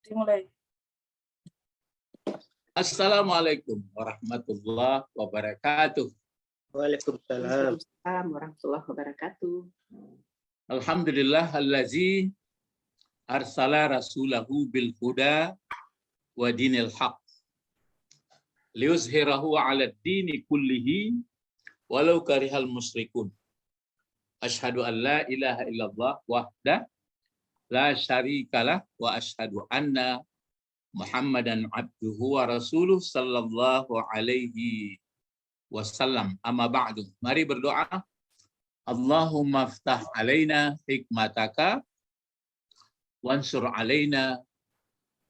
Dimulai. Assalamualaikum warahmatullahi wabarakatuh. Waalaikumsalam. Waalaikumsalam warahmatullahi wabarakatuh. Alhamdulillah allazi arsala rasulahu bil huda wa dinil haq liyuzhirahu 'ala ad-dini kullihi walau karihal musyrikun. Asyhadu an la ilaha illallah wahda la syarikalah wa asyhadu anna Muhammadan abduhu wa rasuluh sallallahu alaihi wasallam. Amma ba'du. Mari berdoa. Allahumma aftah alaina hikmataka wansur alaina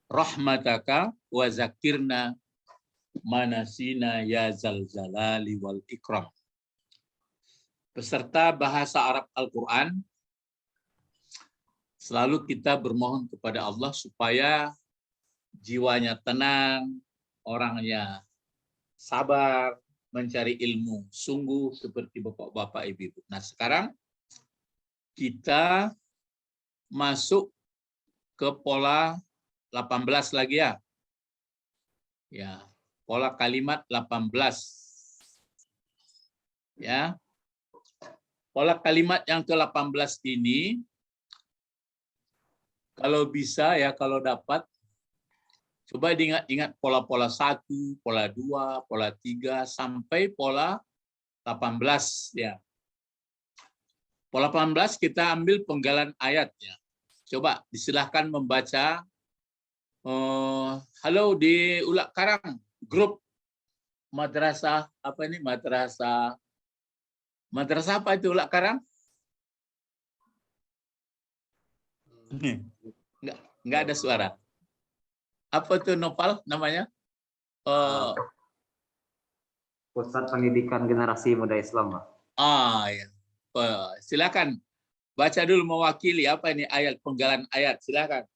rahmataka wa zakirna manasina ya zal jalali wal ikram. Peserta bahasa Arab Al-Quran, selalu kita bermohon kepada Allah supaya jiwanya tenang, orangnya sabar, mencari ilmu, sungguh seperti bapak-bapak, ibu-ibu. Nah, sekarang kita masuk ke pola 18 lagi ya. Ya, pola kalimat 18. Ya. Pola kalimat yang ke-18 ini kalau bisa ya, kalau dapat coba diingat-ingat pola-pola 1, pola 2, pola 3, sampai pola 18. Ya. Pola 18 kita ambil penggalan ayatnya. Coba disilahkan membaca. Halo di Ulak Karang, grup madrasah apa ini? Madrasah apa itu Ulak Karang? Enggak ada suara. Apa tuh Nopal namanya? Pusat Pendidikan Generasi Muda Islam, Pak. Ya. Silakan baca dulu mewakili apa ini ayat, penggalan ayat. Silakan.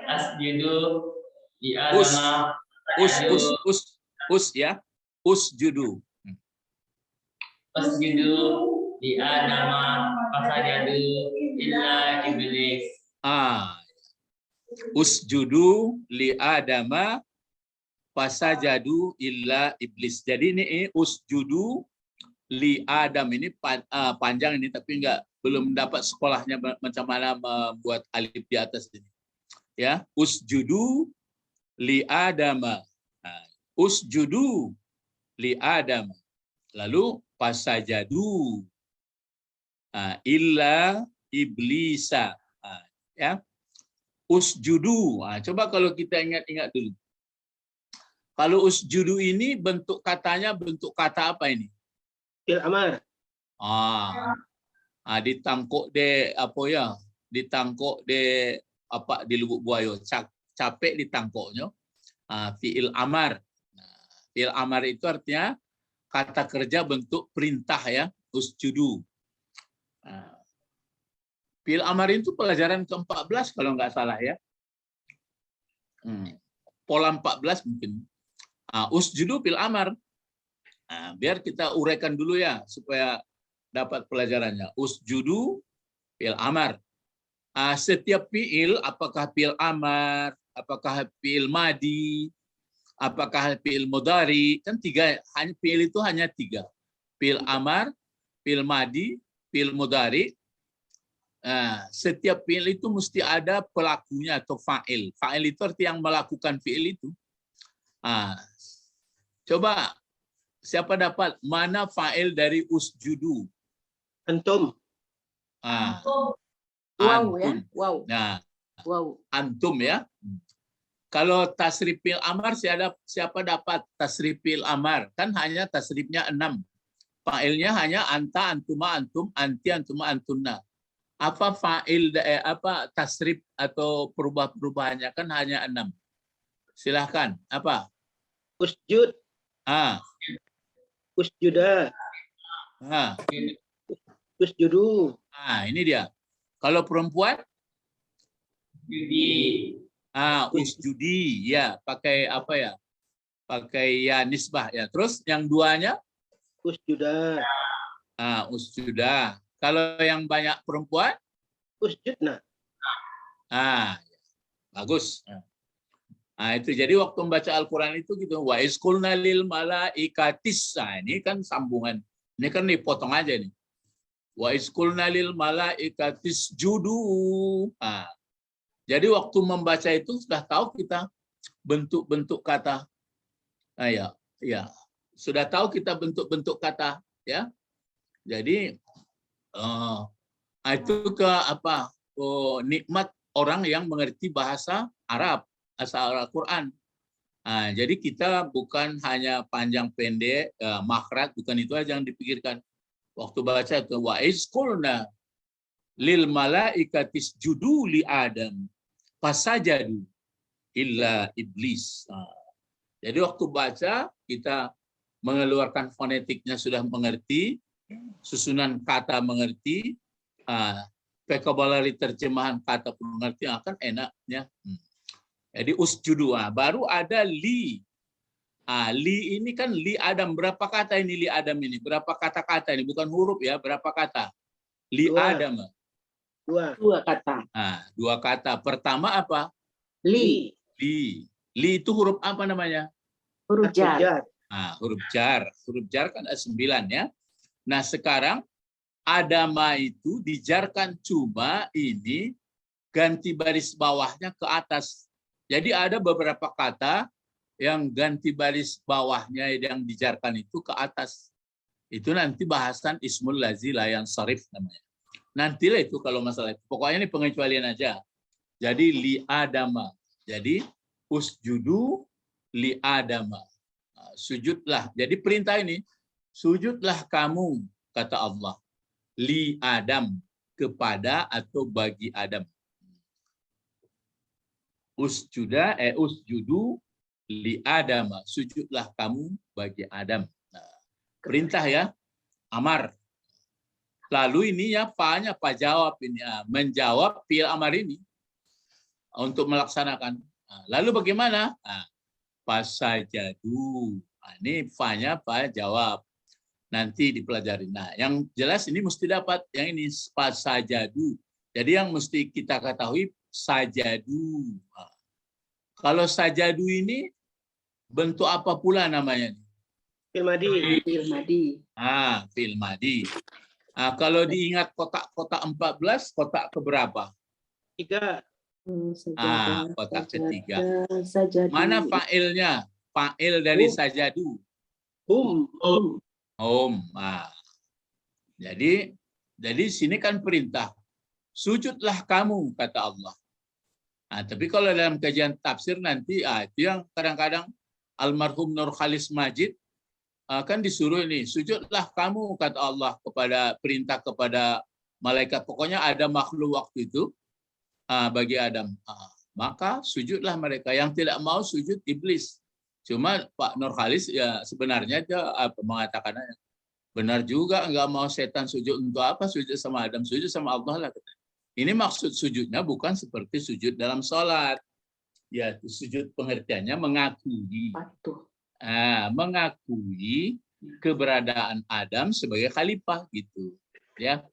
Asjudu di adama ya. Usjudu. Asjudu di adama fasajadu illa iblis. Usjudu li adama fasajadu illa iblis. Jadi ini usjudu li adam ini panjang ini, tapi belum dapat sekolahnya macam mana membuat alif di atas ini. Ya, usjudu li adama. Usjudu li adama. Lalu fasajadu illa iblisa. Ya. Usjudu. Coba kalau kita ingat-ingat dulu. Kalau usjudu ini bentuk katanya bentuk kata apa ini? Fi'il amar. Ditangkuk de apa ya? Ditangkuk de apa di Lubuk Buaya. Capek ditangkuknya. Fi'il amar. Fi'il amar itu artinya kata kerja bentuk perintah ya. Usjudu. Fi'il amar itu pelajaran ke-14 kalau nggak salah ya. Pola 14 mungkin. Usjudu fi'il amar. Biar kita uraikan dulu ya supaya dapat pelajarannya. Usjudu fi'il amar. Setiap fi'il, apakah fi'il amar, apakah fi'il madi, apakah fi'il mudhari, kan tiga, fi'il itu hanya tiga. Fi'il amar, fi'il madi, fi'il mudhari. Setiap fi'il itu mesti ada pelakunya atau fa'il. Fa'il itu arti yang melakukan fi'il itu. Coba siapa dapat mana fa'il dari usjudu? Antum. Wow Antum. ya. Wow. Nah, Wow. antum ya. Kalau tasrif fi'il amar siapa dapat tasrif fi'il amar? Kan hanya tasrifnya 6. Fa'ilnya hanya anta, antuma, antum, anti, antuma, antunna. Apa fa'il apa tasrif atau perubahannya kan hanya 6. Silahkan. Apa? Usjud. Usjuda. Usjudu. Ini dia. Kalau perempuan? Judi. Usjudi. Ya, pakai apa ya? Pakai ya nisbah ya. Terus yang duanya? Usjuda. Usjuda. Kalau yang banyak perempuan? usjudna. Bagus. Itu jadi waktu membaca Al-Quran itu gitu. Wa isqulna lil malaikatis. Ini kan sambungan. Ini kan dipotong aja nih. Wa isqulna lil malaikatis judu. Jadi waktu membaca itu sudah tahu kita bentuk-bentuk kata. Ya. Sudah tahu kita bentuk-bentuk kata, ya. Jadi itu nikmat orang yang mengerti bahasa Arab, asal Al-Quran. Jadi kita bukan hanya panjang pendek, makhraj, bukan itu aja yang dipikirkan. Waktu baca itu wa isqulna lil malaikatis judu li Adam fasajadu illa iblis. Jadi waktu baca kita mengeluarkan fonetiknya sudah mengerti, susunan kata mengerti, vocabulary terjemahan kata pun mengerti, akan enaknya. Jadi usjudu, baru ada li. Li ini kan li Adam, berapa kata ini li Adam ini? Berapa kata-kata ini? Bukan huruf ya, berapa kata? Li Adam. Dua kata. Dua kata. Pertama apa? Li. Li itu huruf apa namanya? Huruf jar. Huruf jar. Huruf jar kan ada 9 ya. Nah sekarang Adama itu dijarkan cuma ini ganti baris bawahnya ke atas. Jadi ada beberapa kata yang ganti baris bawahnya yang dijarkan itu ke atas. Itu nanti bahasan ismul lazi layan sarif namanya. Nantilah itu kalau masalah itu. Pokoknya ini pengecualian aja. Jadi li Adama. Jadi usjudu li Adama. Sujudlah. Jadi perintah ini, sujudlah kamu, kata Allah. Li Adam, kepada atau bagi Adam. Usjudu li Adama. Sujudlah kamu bagi Adam. Perintah ya, amar. Lalu ini ya fa-nya apa jawab ini, menjawab fi'il amar ini untuk melaksanakan. Lalu bagaimana? Fasajadu. Ini fa-nya apa jawab. Nanti dipelajari. Nah, yang jelas ini mesti dapat yang ini fasajadu. Jadi yang mesti kita ketahui sajadu. Kalau sajadu ini bentuk apa pula namanya? Fi'il madi. Fi'il madi. Fi'il madi. Kalau diingat kotak-kotak 14, kotak keberapa? 3. Kotak ketiga. Sajadu. Mana fa'ilnya? Fa'il dari sajadu. Hum. Jadi sini kan perintah. Sujudlah kamu, kata Allah. Tapi kalau dalam kajian tafsir nanti, itu yang kadang-kadang almarhum Nur Khalis Majid kan disuruh ini, sujudlah kamu, kata Allah, kepada perintah kepada malaikat. Pokoknya ada makhluk waktu itu bagi Adam. Maka sujudlah mereka. Yang tidak mau sujud iblis. Cuma Pak Nur Khalis ya sebenarnya dia mengatakan benar juga, enggak mau setan sujud untuk apa? Sujud sama Adam, sujud sama Allah lah. Ini maksud sujudnya bukan seperti sujud dalam sholat. Ya, sujud pengertiannya mengakui. Mengakui keberadaan Adam sebagai khalifah gitu. Ya.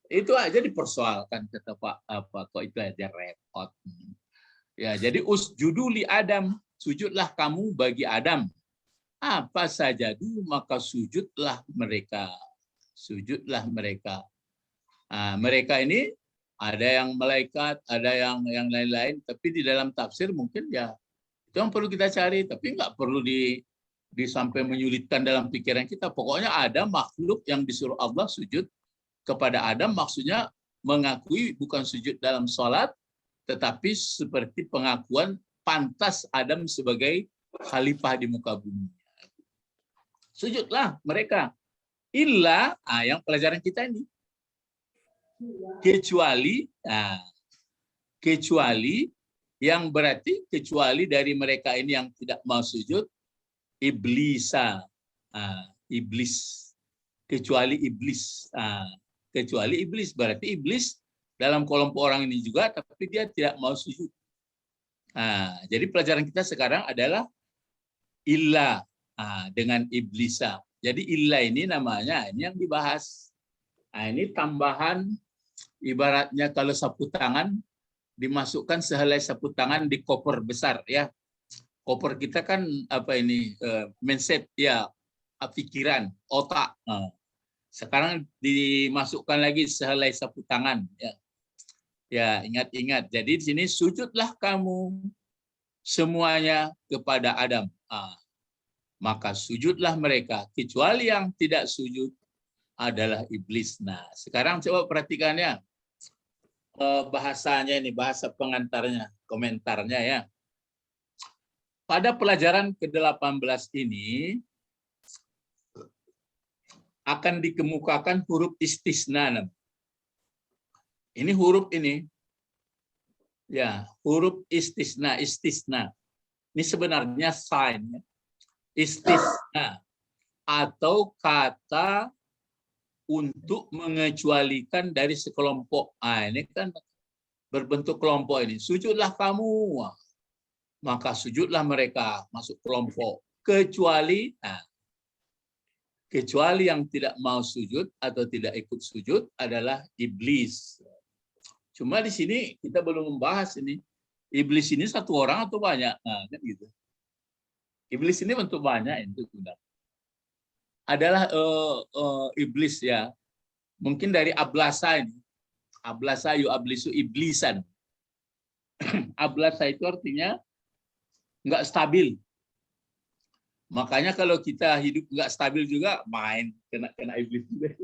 Itu aja dipersoalkan, kata Pak kok itu aja repot. Ya, jadi usjudu li Adam, sujudlah kamu bagi Adam. Apa sajadu, maka sujudlah mereka. Sujudlah mereka. Mereka ini ada yang malaikat, ada yang lain-lain, tapi di dalam tafsir mungkin ya itu yang perlu kita cari, tapi nggak perlu sampai menyulitkan dalam pikiran kita. Pokoknya ada makhluk yang disuruh Allah sujud kepada Adam, maksudnya mengakui bukan sujud dalam sholat, tetapi seperti pengakuan pantas Adam sebagai khalifah di muka bumi. Sujudlah mereka. Illa, yang pelajaran kita ini. Kecuali, yang berarti kecuali dari mereka ini yang tidak mau sujud, iblis. Kecuali iblis. Kecuali iblis, berarti iblis dalam kelompok orang ini juga, tapi dia tidak mau sujud. Jadi pelajaran kita sekarang adalah illa dengan iblisa. Jadi illa ini namanya, ini yang dibahas. Ini tambahan ibaratnya kalau sapu tangan dimasukkan sehelai sapu tangan di koper besar ya. Koper kita kan apa ini mindset ya, pikiran, otak. Sekarang dimasukkan lagi sehelai sapu tangan ya. Ya, ingat-ingat. Jadi di sini sujudlah kamu semuanya kepada Adam. Maka sujudlah mereka, kecuali yang tidak sujud adalah iblis. Nah, sekarang coba perhatikannya. Bahasanya ini, bahasa pengantarnya, komentarnya ya. Pada pelajaran ke-18 ini akan dikemukakan huruf istisna. Ini huruf ini, ya huruf istisna. Ini sebenarnya sign, ya. Istisna atau kata untuk mengecualikan dari sekelompok. Ini kan berbentuk kelompok ini. Sujudlah kamu, maka sujudlah mereka masuk kelompok. Kecuali yang tidak mau sujud atau tidak ikut sujud adalah iblis. Cuma di sini kita belum membahas ini. Iblis ini satu orang atau banyak? Nah, kan gitu. Iblis ini bentuk banyak itu sudah. Adalah iblis ya. Mungkin dari ablasa ini. Ablasa yu'ablisu iblisan. Ablasa itu artinya nggak stabil. Makanya kalau kita hidup nggak stabil juga main kena iblis juga.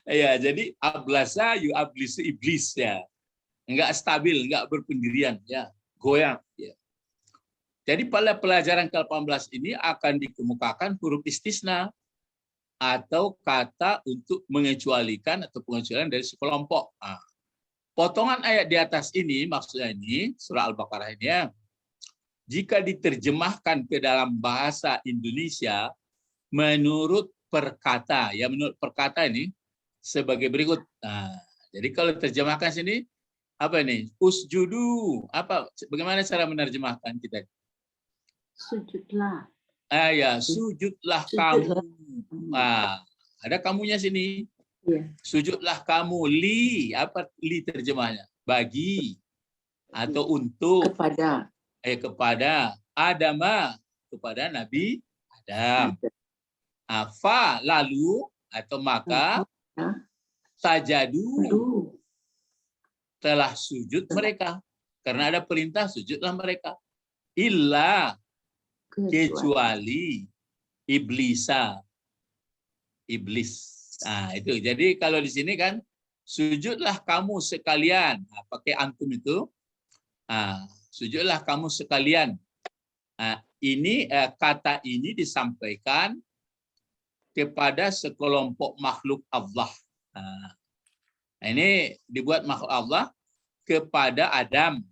Ya, jadi ablasa yu'ablisu iblis ya. Nggak stabil, nggak berpendirian ya, goyang ya. Jadi pada pelajaran ke-18 ini akan dikemukakan huruf istisna atau kata untuk mengecualikan atau pengecualian dari sekelompok. Potongan ayat di atas ini maksudnya ini surah Al-Baqarah ini ya. Jika diterjemahkan ke dalam bahasa Indonesia menurut perkata ya, menurut perkata ini sebagai berikut. Jadi kalau terjemahkan sini apa ini? Usjudu. Apa? Bagaimana cara menerjemahkan kita? Sujudlah. Ya, sujudlah kamu. Ada kamunya sini. Ya. Sujudlah kamu. Li. Apa li terjemahnya? Bagi. Atau untuk. Kepada. Kepada. Adama. Kepada Nabi Adam. Fa. Lalu. Atau maka. Sajadu. Telah sujud mereka. Karena ada perintah sujudlah mereka. Illa kecuali iblisa. Iblis. Itu. Jadi kalau di sini kan sujudlah kamu sekalian. Pakai antum itu. Sujudlah kamu sekalian. Ini kata ini disampaikan kepada sekelompok makhluk Allah. Ini dibuat makhluk Allah kepada Adam.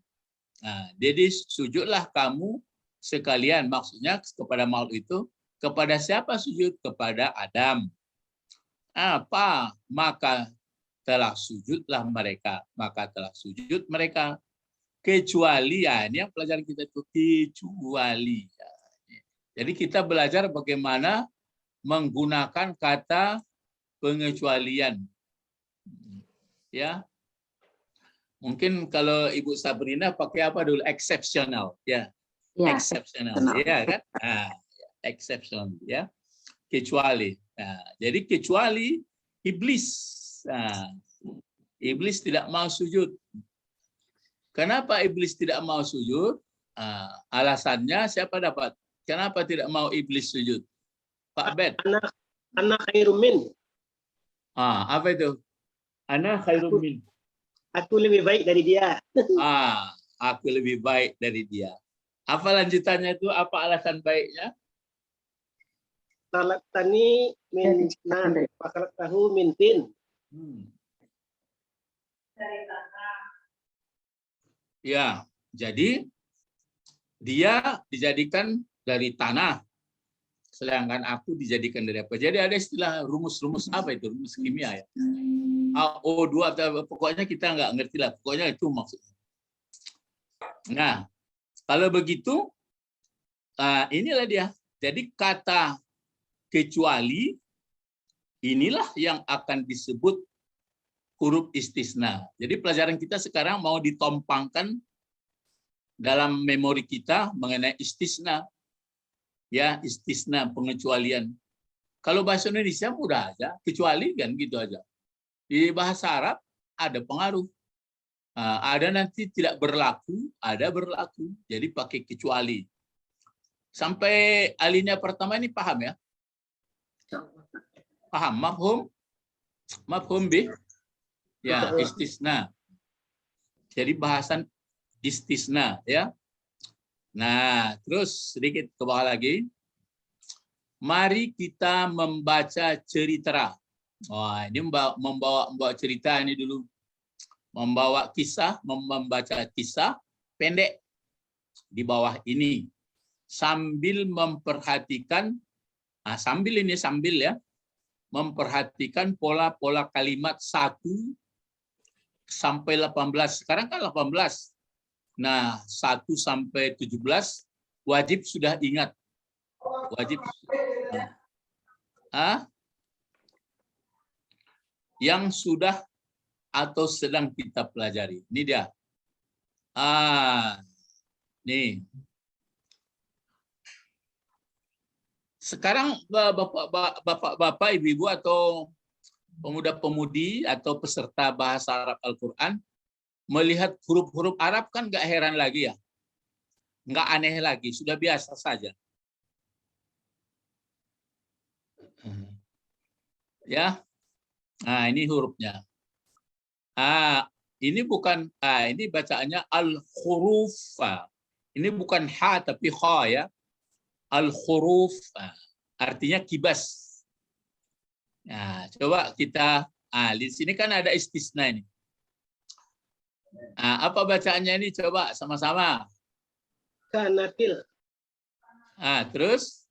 Jadi sujudlah kamu sekalian. Maksudnya kepada makhluk itu. Kepada siapa sujud? Kepada Adam. Apa? Maka telah sujudlah mereka. Maka telah sujud mereka. Kecuali, ya ini yang pelajaran kita itu. Kecuali. Jadi kita belajar bagaimana menggunakan kata pengecualian. Ya, mungkin kalau Ibu Sabrina pakai apa dulu? Exceptional, ya, exceptional, ya kan? Exceptional, ya, kecuali. Jadi kecuali iblis, iblis tidak mau sujud. Kenapa iblis tidak mau sujud? Alasannya siapa dapat? Kenapa tidak mau iblis sujud? Pak Bet. Anak khairum min. Apa itu? Ana khairum min. Aku lebih baik dari dia. Aku lebih baik dari dia. Apa lanjutannya itu? Apa alasan baiknya? Talaktani min tahu mintin. Ya, jadi dia dijadikan dari tanah. Sedangkan aku dijadikan dari apa? Jadi ada istilah rumus-rumus apa itu? Rumus kimia ya. O2 atau pokoknya kita nggak ngerti lah. Pokoknya itu maksudnya. Nah, kalau begitu, inilah dia. Jadi kata kecuali inilah yang akan disebut huruf istisna. Jadi pelajaran kita sekarang mau ditompangkan dalam memori kita mengenai istisna. Ya, istisna, pengecualian. Kalau bahasa Indonesia mudah aja, kecuali kan gitu aja. Di bahasa Arab ada pengaruh. Ada nanti tidak berlaku, ada berlaku. Jadi pakai kecuali. Sampai alinea pertama ini paham ya? Paham? Mafhum? Mafhum bih? Ya, istisna. Jadi bahasan istisna ya. Nah, terus sedikit ke bawah lagi. Mari kita membaca cerita. Wah, ini membawa cerita ini dulu. Membawa kisah, membaca kisah pendek di bawah ini. Sambil memperhatikan, sambil ya, memperhatikan pola-pola kalimat 1 sampai 18. Sekarang kan 18. Nah, 1 sampai 17 wajib sudah ingat. Wajib. Yang sudah atau sedang kita pelajari. Ini dia. Nih. Sekarang bapak-bapak, ibu-ibu atau pemuda-pemudi atau peserta bahasa Arab Al-Quran melihat huruf-huruf Arab kan nggak heran lagi ya. Nggak aneh lagi, sudah biasa saja. Ya. Nah, ini hurufnya. Ini bukan ini bacaannya al-huruf. Ini bukan ha tapi kha ya. Al-huruf artinya kibas. Nah, coba kita di sini kan ada istisna ini. Apa bacaannya ini coba sama-sama. Kanatil. Terus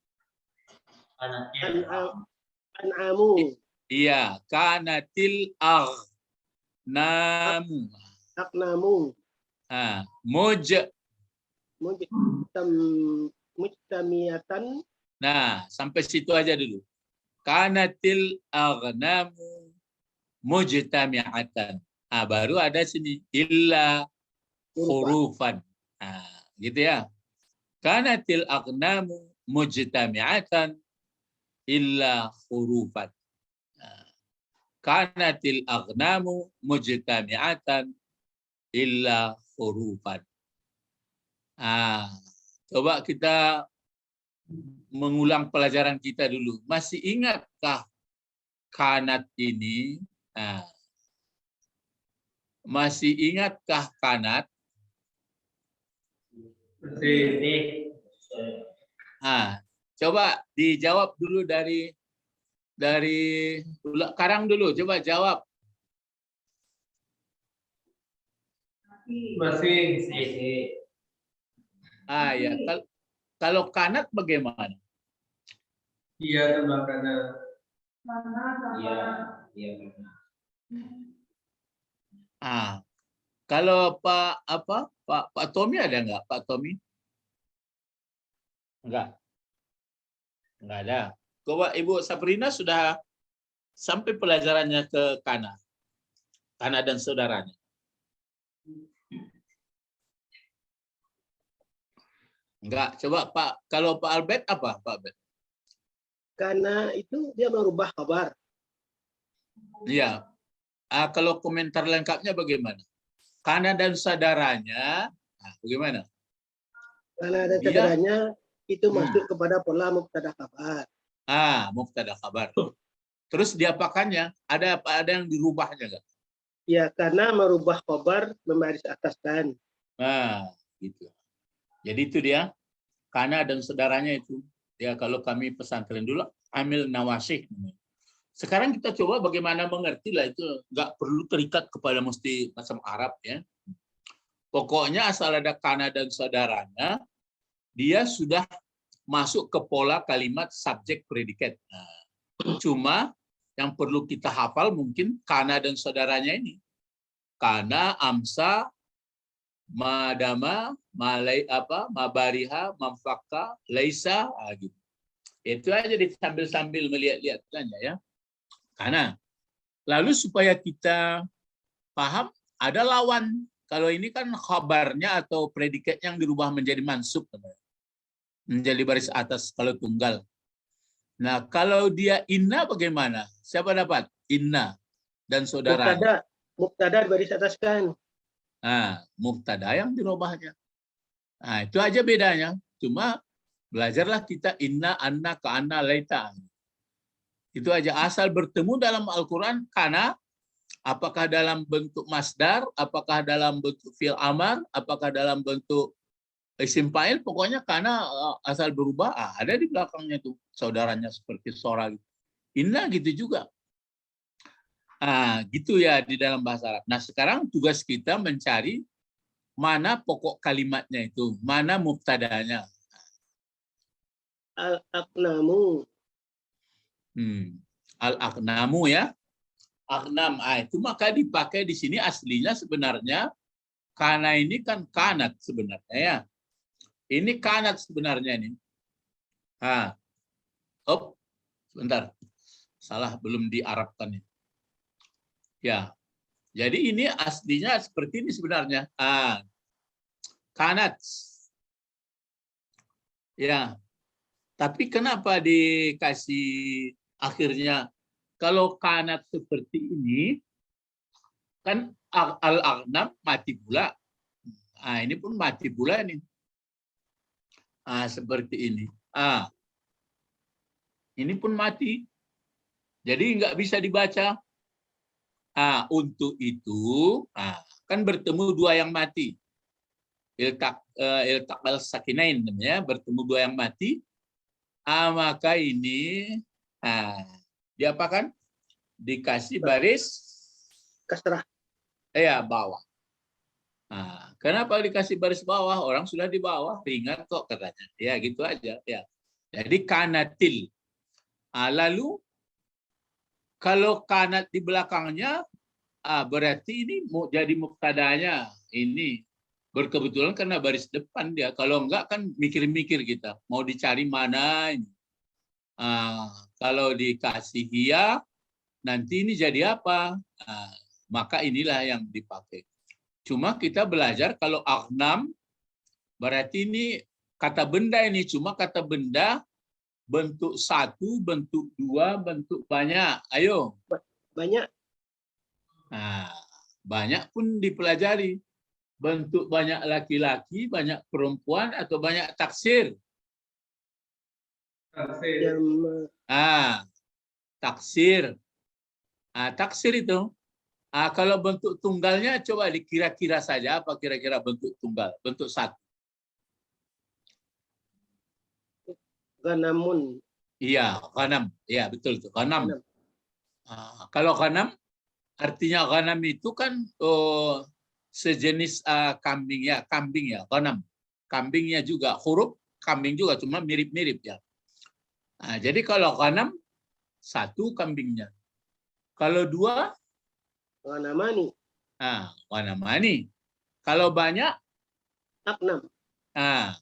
An'amu. iya, kanatil namu. Aknamu. Mujtamiyatan. Nah, sampai situ aja dulu. Kanatil aghnamu mujtami'atan. Baru ada sini illa hurufan. Gitu ya. Kanatil aghnamu mujtami'atan illa hurufan. Kanatil aghnamu mujtami'atan illa hurufan. Coba kita mengulang pelajaran kita dulu. Masih ingatkah kanat ini? Masih ingatkah kanat? Coba dijawab dulu dari Karang dulu. Coba jawab. Masih. Ya. Kalau kanat bagaimana? Iya, tambah kanan. Iya. Kalau Pak Tommy ada nggak? Pak Tommy? Enggak ada. Coba Ibu Sabrina sudah sampai pelajarannya ke Kana dan saudaranya. Enggak. Coba kalau Pak Albert apa Pak Albert? Karena itu dia merubah kabar. Iya. Kalau komentar lengkapnya bagaimana? Kana dan saudaranya, bagaimana? Karena dan saudaranya itu masuk kepada pola mubtada kabar. Mubtada kabar. Terus diapakannya? Ada yang dirubahnya enggak? Ya, karena merubah kabar membaris ataskan. Gitu. Jadi itu dia. Kana dan saudaranya itu. Ya, kalau kami pesantren dulu amil nawasih. Sekarang kita coba bagaimana mengerti lah, itu nggak perlu terikat kepada mesti macam Arab ya. Pokoknya asal ada kana dan saudaranya, dia sudah masuk ke pola kalimat subjek predikat. Cuma yang perlu kita hafal mungkin kana dan saudaranya ini. Kana, amsa, madama, mabariha, mamfaka, laisa, gitu. Itu aja sambil melihat-lihat ya. Karena lalu supaya kita Paham? Ada lawan. Kalau ini kan khabarnya atau predikat yang dirubah menjadi mansub. Menjadi baris atas kalau tunggal. Nah, kalau dia inna bagaimana? Siapa dapat? Inna dan saudaranya. Mubtada baris ataskan. Nah, mubtada yang dirubahnya. Nah, itu aja bedanya. Cuma belajarlah kita inna, anna, ka'anna, laita. Itu aja, asal bertemu dalam Al-Quran karena apakah dalam bentuk masdar, apakah dalam bentuk fi'il amar, apakah dalam bentuk isim fa'il, pokoknya karena asal berubah, ada di belakangnya itu saudaranya seperti sora gitu. Inna gitu juga. Gitu ya di dalam bahasa Arab. Nah, sekarang tugas kita mencari mana pokok kalimatnya itu, mana mubtadanya. Al-aqnamu. Al-aqnamu ya. Aqnam. Itu maka dipakai di sini aslinya sebenarnya karena ini kan kanat sebenarnya ya. Ini kanat sebenarnya ini. Sebentar. Salah, belum diarabkan ini. Ya. Jadi ini aslinya seperti ini sebenarnya. Kanat. Ya. Tapi kenapa dikasih akhirnya kalau kanat seperti ini kan al-aghnam mati pula. Ini pun mati pula nih. Seperti ini. Ini pun mati. Jadi nggak bisa dibaca. Untuk itu kan bertemu dua yang mati. Iltaqal sakinain namanya, bertemu dua yang mati. Maka ini diapakan? Dikasih baris Kasrah. Bawah. Kenapa dikasih baris bawah? Orang sudah di bawah, ringan kok katanya. Ya gitu aja. Ya. Jadi kanatil. Lalu kalau kanat di belakangnya, berarti ini mau jadi mubtadanya. Ini berkebetulan karena baris depan dia. Kalau enggak kan mikir-mikir kita. Mau dicari mana ini. Kalau dikasih hiya, nanti ini jadi apa? Maka inilah yang dipakai. Cuma kita belajar kalau aghnam, berarti ini kata benda ini. Cuma kata benda bentuk satu, bentuk dua, bentuk banyak. Ayo. Banyak. Banyak pun dipelajari. Bentuk banyak laki-laki, banyak perempuan, atau banyak taksir. Taksir. Taksir itu. Kalau bentuk tunggalnya coba dikira-kira saja apa kira-kira bentuk tunggal, bentuk satu. Ganamun. Iya, ghanam. Iya, betul itu, ghanam. Kalau ghanam artinya ghanam itu kan sejenis kambing ya, ghanam. Kambingnya juga huruf kambing juga, cuma mirip-mirip ya. Jadi kalau ghanam satu kambingnya. Kalau dua Ghanamani. ghanamani. Kalau banyak Aqnam.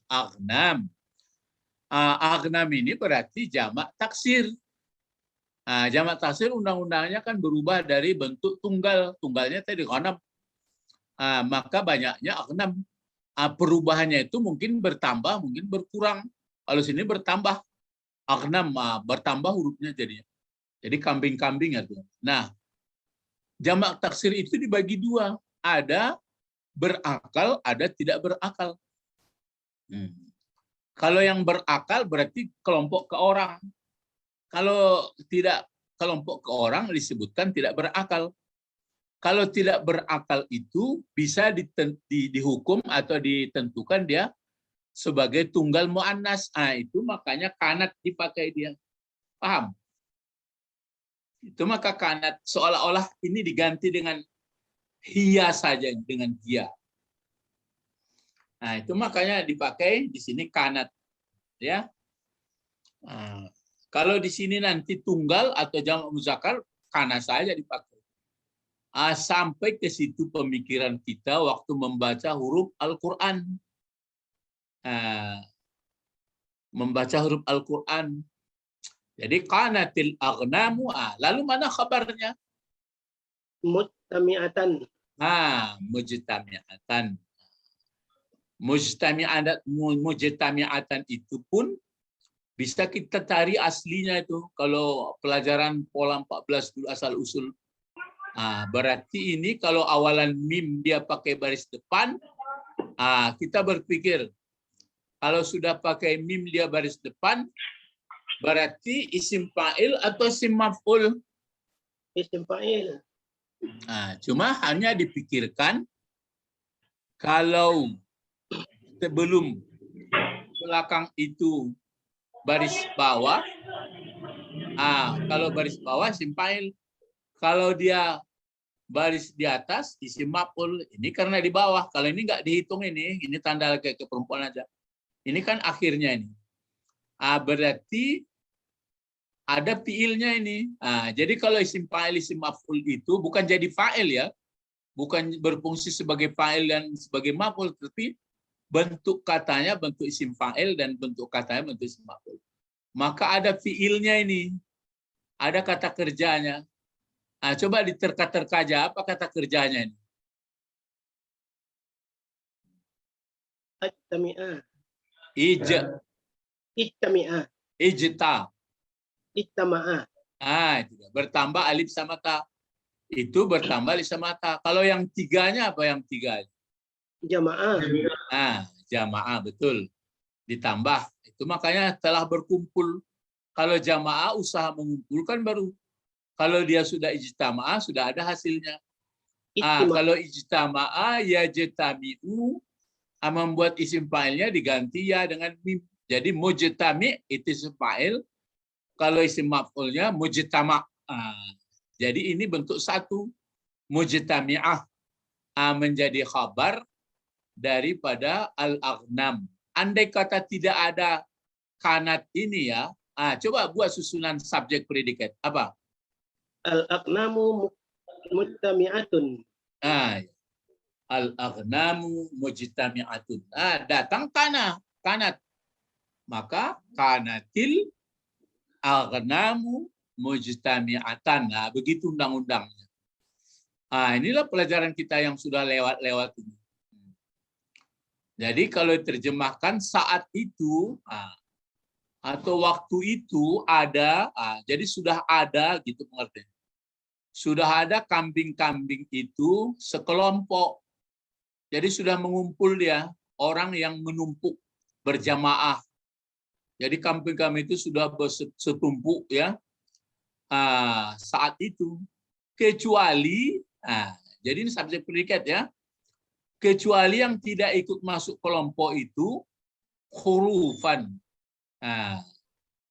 aghnam. Aghnam ini berarti jamak taksir. Jamak taksir undang-undangnya kan berubah dari bentuk tunggal. Tunggalnya tadi ghanam. Maka banyaknya aghnam. Perubahannya itu mungkin bertambah, mungkin berkurang. Kalau sini bertambah. Aghnam bertambah hurufnya jadinya. Jadi kambing-kambing itu. Nah, jamak taksir itu dibagi dua. Ada berakal, ada tidak berakal. Kalau yang berakal berarti kelompok ke orang. Kalau tidak kelompok ke orang disebutkan tidak berakal. Kalau tidak berakal itu bisa dihukum atau ditentukan dia sebagai tunggal muannas. Itu makanya kanat dipakai dia. Paham? Itu maka kanat seolah-olah ini diganti dengan hiya saja, dengan dia. Itu makanya dipakai di sini kanat. Ya. Kalau di sini nanti tunggal atau jamak muzakkar, kana saja dipakai. Sampai ke situ pemikiran kita waktu membaca huruf Al-Quran. Membaca huruf Al-Quran. Jadi qanatil aghnamu. Lalu mana khabarnya? Mustami'atan. Mujtami'atan. Mujtami'atan itu pun bisa kita cari aslinya itu. Kalau pelajaran pola 14 dulu asal usul. Berarti ini kalau awalan mim dia pakai baris depan, kita berpikir kalau sudah pakai mim dia baris depan, berarti isim fa'il atau isim maf'ul. Isim fa'il. Cuma hanya dipikirkan kalau sebelum belakang itu baris bawah, kalau baris bawah isim fa'il. Kalau dia baris di atas isim maf'ul. Ini karena di bawah. Kalau ini nggak dihitung ini tanda kayak ke perempuan aja. Ini kan akhirnya ini. Berarti ada fiilnya ini. Jadi kalau isim fa'il, isim maf'ul itu bukan jadi fa'il ya. Bukan berfungsi sebagai fa'il dan sebagai maf'ul, tapi bentuk katanya bentuk isim fa'il dan bentuk katanya bentuk isim maf'ul. Maka ada fiilnya ini. Ada kata kerjanya. Coba diterka-terka aja apa kata kerjanya ini. Ijtami'a. Ijta. Ijtama'a. Bertambah alif sama ta. Itu bertambah alif sama ta. Kalau yang tiganya apa yang tiga? Jama'ah. Jamaah betul. Ditambah. Itu makanya telah berkumpul. Kalau jamaah usaha mengumpulkan baru. Kalau dia sudah ijtamaah sudah ada hasilnya. Kalau ijtamaah ya jatami'u, membuat isim fa'ilnya diganti ya dengan mim. Jadi mujtami' itu isim fa'il. Kalau isim maf'ulnya mujtama'. Jadi ini bentuk satu. Mujtami'ah menjadi khabar daripada al-aghnam. Andai kata tidak ada kanat ini ya, coba buat susunan subjek predikat. Apa? Al-agnamu mujtami'atun. Al-agnamu mujtami'atun. Datang kanat. Maka kanatil agnamu mujtami'atan. Begitu undang-undangnya. Inilah pelajaran kita yang sudah lewat ini. Jadi kalau diterjemahkan saat itu atau waktu itu ada, jadi sudah ada gitu pengertian. Sudah ada kambing-kambing itu sekelompok. Jadi sudah mengumpul dia, orang yang menumpuk berjamaah. Jadi kambing-kambing itu sudah bersetumpuk ya saat itu. Kecuali, jadi ini subjek predikat ya. Kecuali yang tidak ikut masuk kelompok itu hurufan.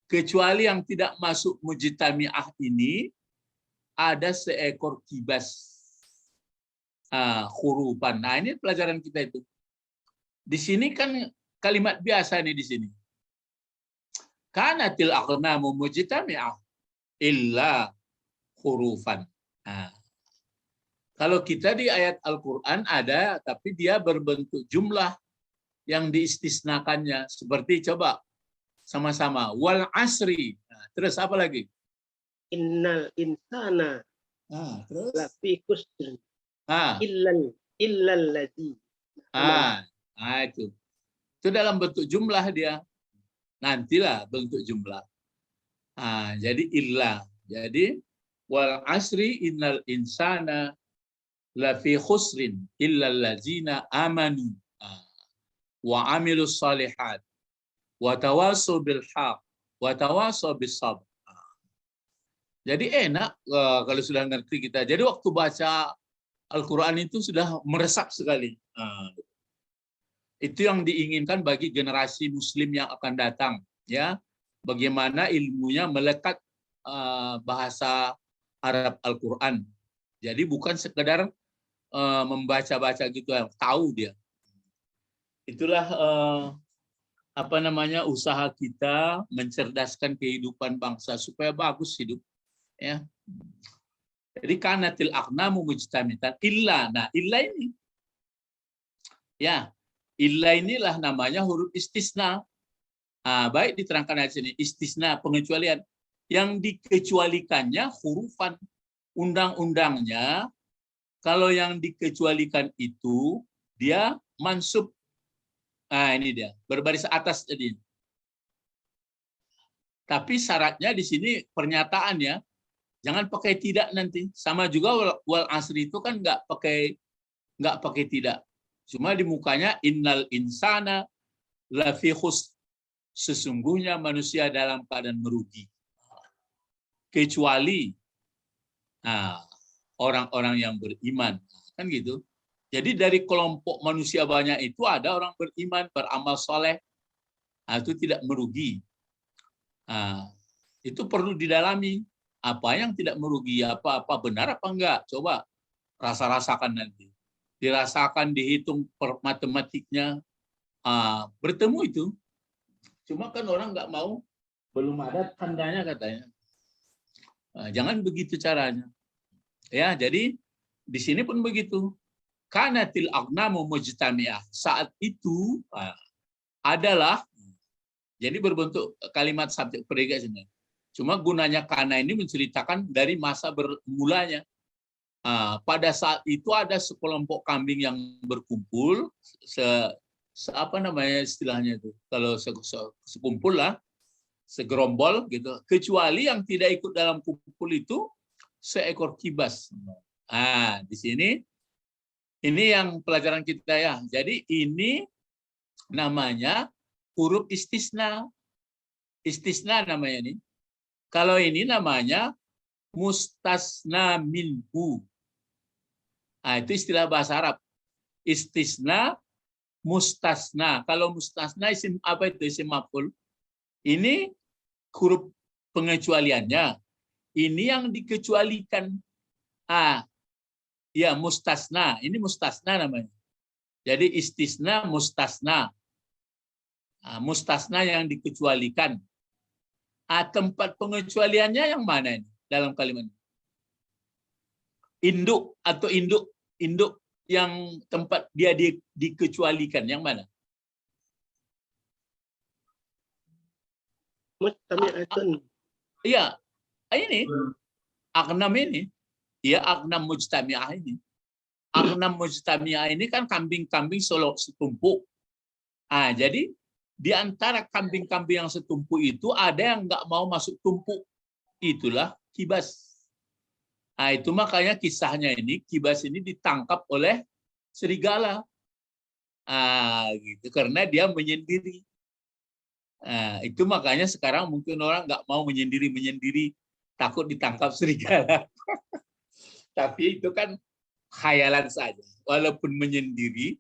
Kecuali yang tidak masuk mujtami'ah ini ada seekor kibas hurufan. Ini pelajaran kita itu. Di sini kan kalimat biasa nih di sini. Kanatil aqnamu mujtami'ah illa hurufan. Kalau kita di ayat Al-Quran ada, tapi dia berbentuk jumlah yang diistisnakannya. Seperti coba sama-sama. Wal asri. Terus apa lagi? Innal insana Terus? lafi khusr. Illal ladzi. Itu. Itu dalam bentuk jumlah dia. Nantilah bentuk jumlah. Jadi illa. Jadi wal asri innal insana lafi khusrin illal ladzina amanu wa amilus salihat wa tawassaw bil haq wa tawassaw bis sabr. Jadi enak kalau sudah ngerti kita. Jadi waktu baca Al-Qur'an itu sudah meresap sekali. Itu yang diinginkan bagi generasi muslim yang akan datang ya. Bagaimana ilmunya melekat bahasa Arab Al-Qur'an. Jadi bukan sekedar membaca-baca gitu, tahu dia. Itulah usaha kita mencerdaskan kehidupan bangsa supaya bagus hidup. Ya. Jadi kanatil aqnamu mujtami'atan illa. Illa ini. Ya, illa inilah namanya huruf istisna. Baik diterangkan di sini, istisna pengecualian. Yang dikecualikannya hurufan. Undang-undangnya Kalau yang dikecualikan itu dia mansub. Nah, ini dia, berbaris atas tadi. Tapi syaratnya di sini pernyataannya jangan pakai tidak nanti. Sama juga wal asri itu kan nggak pakai tidak. Cuma di mukanya innal insana lafi khusr. Sesungguhnya manusia dalam keadaan merugi. Kecuali orang-orang yang beriman. Kan gitu. Jadi dari kelompok manusia banyak itu ada orang beriman, beramal soleh. Itu tidak merugi. Itu perlu didalami. Apa yang tidak merugi, apa benar apa enggak? Coba rasa-rasakan nanti. Dirasakan, dihitung per matematiknya. Bertemu itu. Cuma kan orang enggak mau, belum ada tandanya katanya. Jangan begitu caranya. Ya, jadi di sini pun begitu. Kanatil agnamu mujtami'ah. Saat itu adalah, jadi berbentuk kalimat subjek predikat sini. Cuma gunanya kana ini menceritakan dari masa bermulanya. Pada saat itu ada sekelompok kambing yang berkumpul, apa namanya istilahnya itu? Kalau sekumpul lah, segerombol gitu. Kecuali yang tidak ikut dalam kumpul itu seekor kibas. Di sini ini yang pelajaran kita ya. Jadi ini namanya huruf istisna. Istisna namanya ini. Kalau ini namanya mustasna minhu. Itu istilah bahasa Arab. Istisna, mustasna. Kalau mustasna isim apa itu? Isim maf'ul. Ini huruf pengecualiannya. Ini yang dikecualikan. Ya, mustasna. Ini mustasna namanya. Jadi istisna, mustasna. Mustasna yang dikecualikan. Tempat pengecualiannya yang mana ini dalam kalimat ini? Induk atau induk yang tempat dia dikecualikan yang mana? Mustami'atun. Iya, ini agnam ini. Ya, agnam mujtami'ah ini. Agnam mujtami'ah ini kan kambing-kambing setumpuk. Jadi di antara kambing-kambing yang setumpuk itu ada yang nggak mau masuk tumpuk. Itulah kibas. Itu makanya kisahnya ini, kibas ini ditangkap oleh serigala. Gitu, karena dia menyendiri. Itu makanya sekarang mungkin orang nggak mau menyendiri, takut ditangkap serigala. Tapi itu kan khayalan saja. Walaupun menyendiri,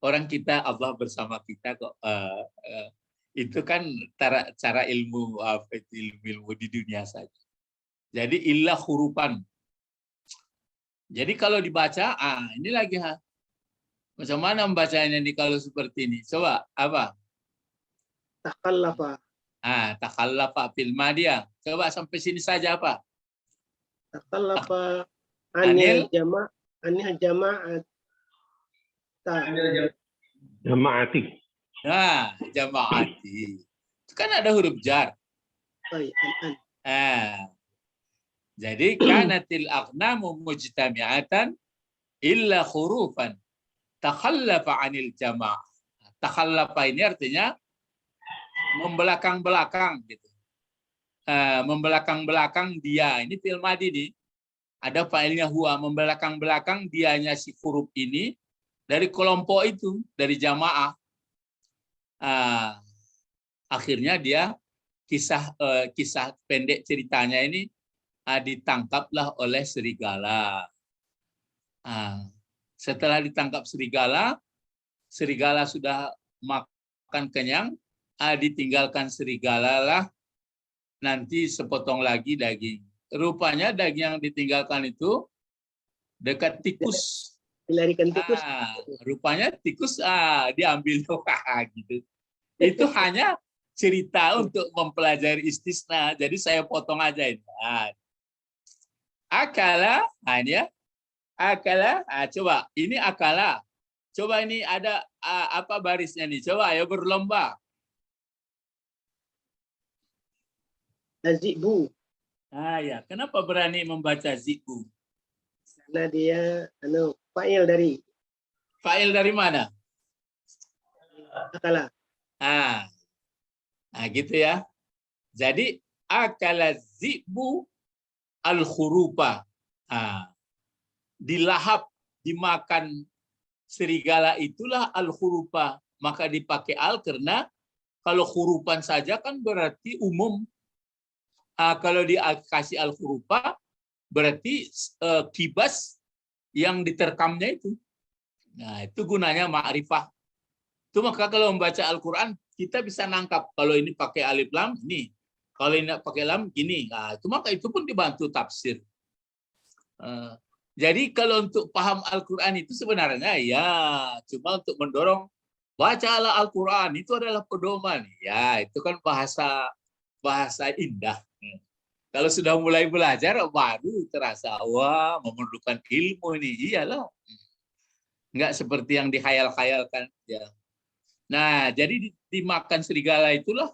orang kita Allah bersama kita kok. Itu kan cara ilmu di dunia saja. Jadi illah hurufan. Jadi kalau dibaca, ini lagi macam mana membacanya ini kalau seperti ini? Coba apa? Takhallafa. Takhallafa fil madiyah. Coba sampai sini saja apa? Takhallafa anil jama'at. Jamaati. Jamaati. Itu kan ada huruf jar. Jadi kanatil agnamu mujtami'atan illa hurufan takhallafa anil jama'ah. Takhallafa ini artinya membelakang-belakang gitu. Membelakang-belakang dia. Ini fi'il madhi nih. Ada fa'ilnya huwa, membelakang-belakang dianya si huruf ini dari kelompok itu, dari jamaah. Akhirnya dia kisah pendek ceritanya ini ditangkaplah oleh serigala. Setelah ditangkap serigala, serigala sudah makan kenyang, ditinggalkan serigala lah, nanti sepotong lagi daging. Rupanya daging yang ditinggalkan itu dekat tikus. Dilarikan tikus. Rupanya tikus diambil gitu. Itu hanya cerita untuk mempelajari istisna. Jadi saya potong aja ini. Akala, ini ya. Akala, coba ini akala. Coba ini ada apa barisnya nih? Coba ayo berlomba. Zibu. Ya, kenapa berani membaca zibu? Karena dia fa'il dari Fa'il dari mana? akala. Ah, nah gitu ya. Jadi akala zi'bu al-khurupa. Ah, dilahap, dimakan serigala itulah al-khurupa. Maka dipakai al karena kalau khurupan saja kan berarti umum. Kalau dikasih al-khurupa berarti kibas yang diterkamnya itu. Nah, itu gunanya ma'rifah. Itu maka kalau membaca Al-Quran, kita bisa nangkap. Kalau ini pakai alif lam, ini. Kalau ini pakai lam, gini. Nah, itu maka itu pun dibantu tafsir. Jadi kalau untuk paham Al-Quran itu sebenarnya ya cuma untuk mendorong bacalah Al-Quran, itu adalah pedoman. Ya, itu kan bahasa indah. Kalau sudah mulai belajar, baru terasa, wah memerlukan ilmu ini. Iyalah. Nggak seperti yang dihayal-hayalkan. Ya. Nah, jadi dimakan serigala itulah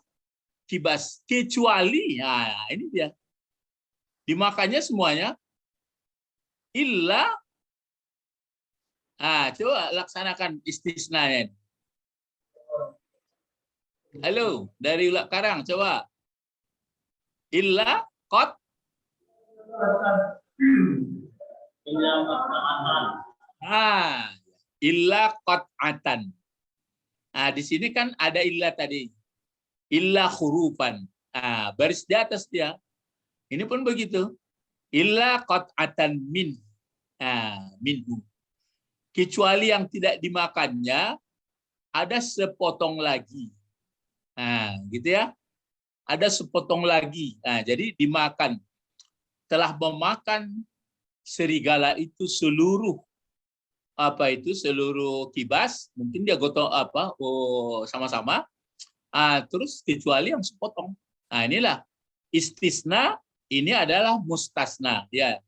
kibas. Kecuali, nah ini dia. Dimakannya semuanya, illa, coba laksanakan istisnanya. Halo, dari Ulak Karang, coba. Illa, qat, illa qat'atan. Nah, di sini kan ada illa tadi. Illa khurufan. Baris di atas dia. Ini pun begitu. Illa qat'atan minhu. Kecuali yang tidak dimakannya, ada sepotong lagi. Gitu ya. Ada sepotong lagi. Jadi dimakan. Telah memakan serigala itu seluruh seluruh kibas, mungkin dia gotong sama-sama, terus kecuali yang sepotong. Inilah istisna, ini adalah mustasna, ya.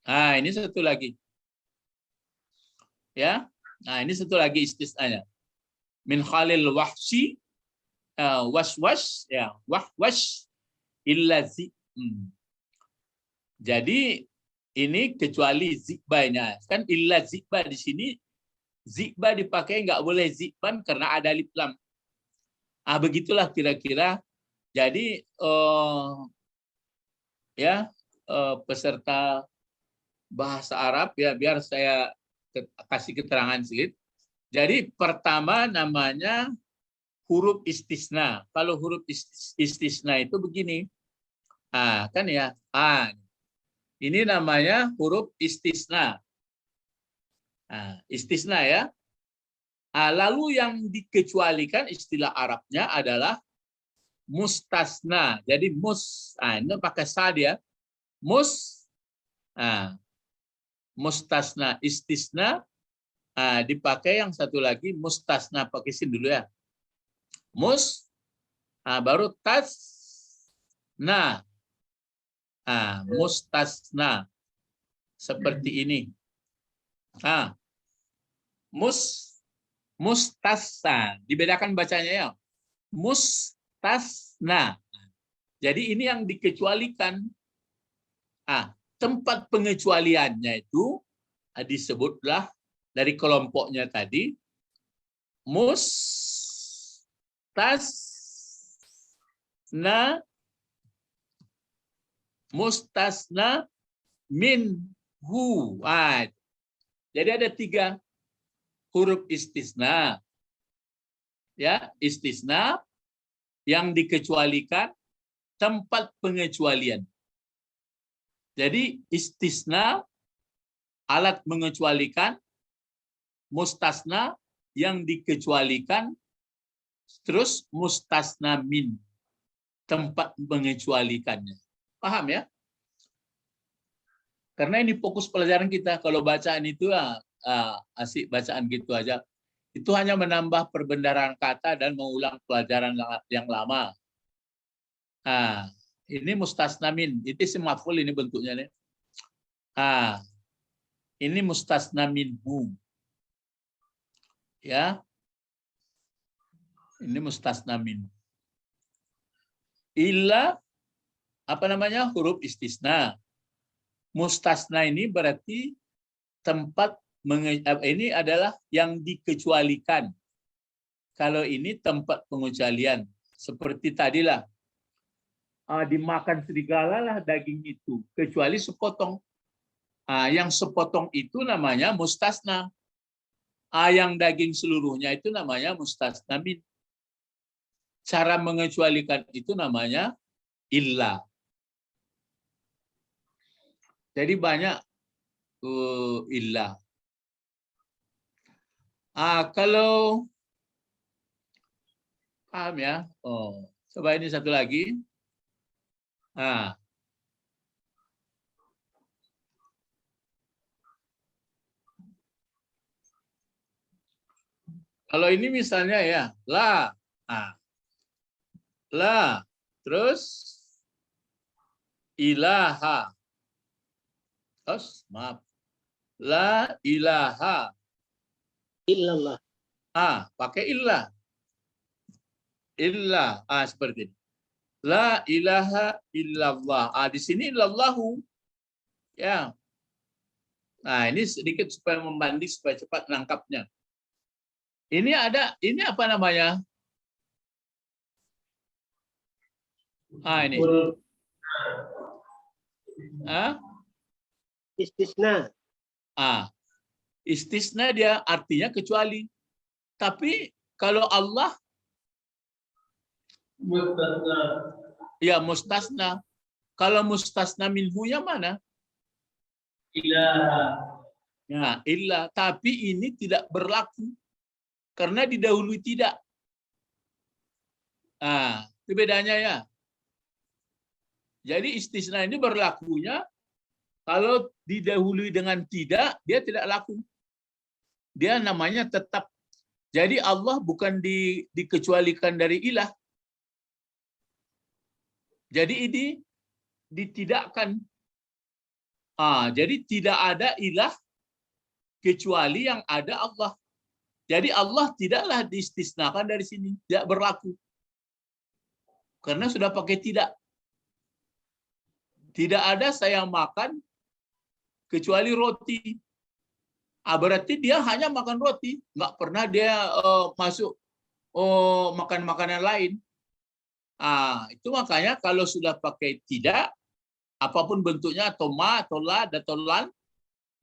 Ini satu lagi, ya. Ini satu lagi istisnanya. Min khalil wahsi waswas, ya, wahwas illa zi. Jadi ini kecuali zikbanya. Kan illa zikba di sini, zikba dipakai nggak boleh zikban karena ada alif lam. Begitulah kira-kira. Jadi peserta bahasa Arab ya, biar saya kasih keterangan sedikit. Jadi pertama namanya huruf istisna. Kalau huruf istisna itu begini. Kan ya. Ini namanya huruf istisna. Istisna ya. Lalu yang dikecualikan istilah Arabnya adalah mustasna. Jadi ini pakai sa dia. Mustasna, istisna. Dipakai yang satu lagi mustasna, pakai sin dulu ya. Baru tasna. Mustasna seperti ini. Mustasna dibedakan bacanya ya. Mustasna. Jadi ini yang dikecualikan. Tempat pengecualiannya itu disebutlah dari kelompoknya tadi mustasna minhu. Jadi ada 3 huruf istisna. Ya, istisna yang dikecualikan, tempat pengecualian. Jadi istisna alat mengecualikan, mustasna yang dikecualikan, terus mustasna min tempat mengecualikannya. Paham ya? Karena ini fokus pelajaran kita. Kalau bacaan itu asik bacaan gitu aja. Itu hanya menambah perbendaharaan kata dan mengulang pelajaran yang lama. Ini mustasna min. Itu isim maf'ul ini bentuknya nih. Ini mustasna minhu. Ya. Ini mustasna min. Illa huruf istisna. Mustasna ini berarti tempat ini adalah yang dikecualikan. Kalau ini tempat pengecualian. Seperti tadilah. Dimakan serigala lah daging itu. Kecuali sepotong. Yang sepotong itu namanya mustasna. Yang daging seluruhnya itu namanya mustasna min. Cara mengecualikan itu namanya illa. Jadi banyak illa. Kalau paham ya? Coba ini satu lagi. Kalau ini misalnya ya, la. La, terus ilaha. Terus, maaf. La ilaha. Illallah. Pakai illah. Illah, seperti ini. La ilaha illallah. Di sini illallahu. Ya. Nah, ini sedikit supaya membanding supaya cepat menangkapnya. Ini apa namanya? Ini. Istisna. Istisna dia artinya kecuali. Tapi kalau Allah Mustasna. Ya mustasna. Kalau mustasna minhu yang mana? Ilah. Ya, illa. Tapi ini tidak berlaku. Karena didahului tidak. Itu bedanya ya. Jadi istisna ini berlakunya kalau didahului dengan tidak, dia tidak laku. Dia namanya tetap. Jadi Allah bukan dikecualikan dari ilah. Jadi ini ditidakkan. Jadi tidak ada ilah kecuali yang ada Allah. Jadi Allah tidaklah diistisnakan dari sini, tidak berlaku. Karena sudah pakai tidak. Tidak ada saya makan kecuali roti. Berarti dia hanya makan roti, nggak pernah dia masuk makan makanan lain. Itu makanya kalau sudah pakai tidak, apapun bentuknya, atau ma, atau la, atau lan,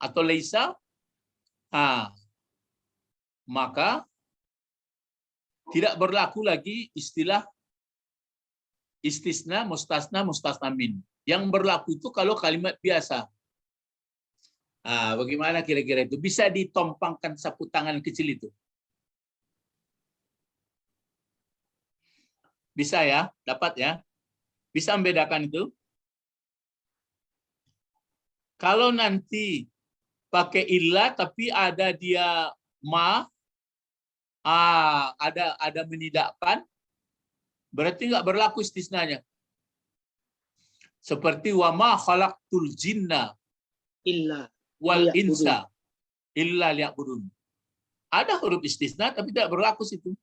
atau leisa, maka tidak berlaku lagi istilah istisna, mustasna, mustasna min. Yang berlaku itu kalau kalimat biasa. Bagaimana kira-kira itu? Bisa ditompangkan sapu tangan kecil itu? Bisa ya? Dapat ya? Bisa membedakan itu? Kalau nanti pakai illah tapi ada dia ma, ada menidakkan, berarti nggak berlaku istisnanya. Seperti wa ma khalaqtul jinna Illa. wal insa illa liya'budun. Ada huruf istisna tapi tidak berlaku situ.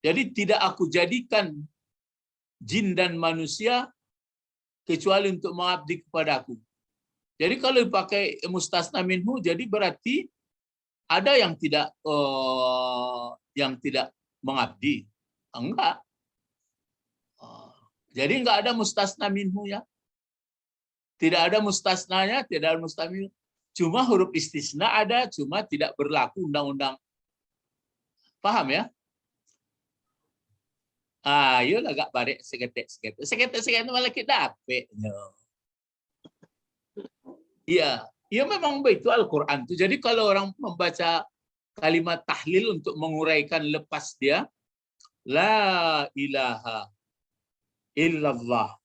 Jadi tidak aku jadikan jin dan manusia kecuali untuk mengabdi kepadaku. Jadi kalau dipakai mustasna minhu, jadi berarti ada yang tidak mengabdi. Enggak. Jadi enggak ada mustasna minhu ya. Tidak ada mustasnanya, tidak ada mustasna minhu. Cuma huruf istisna ada, cuma tidak berlaku undang-undang. Paham ya? Ayo agak balik seketik. Seketik malah kita dapet. Iya, ya memang begitu Al-Quran itu. Jadi kalau orang membaca kalimat tahlil untuk menguraikan lepas dia, la ilaha illallah,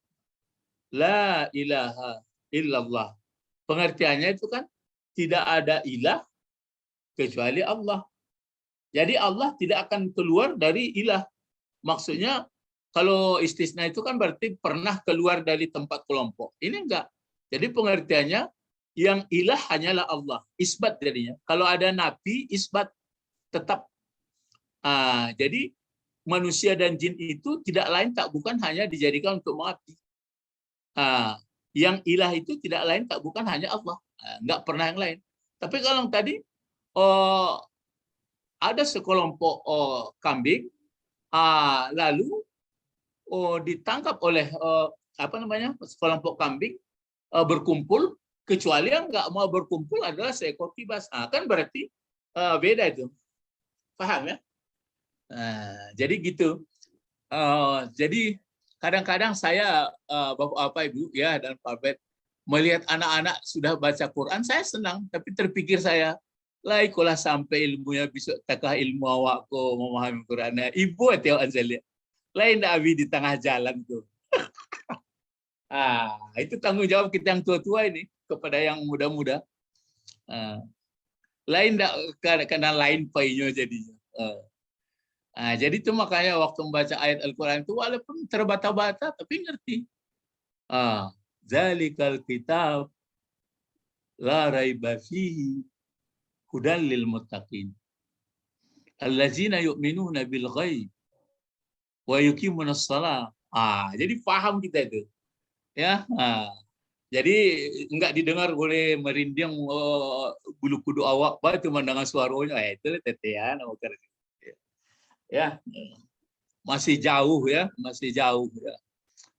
la ilaha illallah. Pengertiannya itu kan tidak ada ilah kecuali Allah. Jadi Allah tidak akan keluar dari ilah. Maksudnya kalau istisna itu kan berarti pernah keluar dari tempat kelompok. Ini enggak. Jadi pengertiannya yang ilah hanyalah Allah. Isbat jadinya. Kalau ada nabi, isbat tetap. Jadi manusia dan jin itu tidak lain tak bukan hanya dijadikan untuk mengabdi. Yang ilah itu tidak lain bukan hanya Allah, nggak pernah yang lain. Tapi kalau tadi ada sekelompok kambing, lalu ditangkap oleh sekelompok kambing berkumpul, kecuali yang nggak mau berkumpul adalah seekor kibas. Kan berarti beda itu, paham ya? Jadi gitu. Jadi kadang-kadang saya Bapak Ibu ya dan Pak Bet melihat anak-anak sudah baca Quran, saya senang, tapi terpikir saya, lai kolah sampai ilmunya bisa takah ilmu awak ko memahami Quran. Ibu atau anzalia. Lain dah abi di tengah jalan tuh. Itu tanggung jawab kita yang tua-tua ini kepada yang muda-muda. Lain dah karena lain painya jadinya. Jadi itu makanya waktu membaca ayat Al-Quran itu walaupun terbata-bata tapi ngerti. Zalikal kitab la raiba fihi hudan lil muttaqin. Allazina yu'minuna bil ghaib wa yuqimunas shalah. Jadi paham kita itu. Ya. Jadi enggak didengar oleh merinding bulu kudu awak itu mendengar suaranya. Itu tetean ya. Masih jauh ya, masih jauh ya.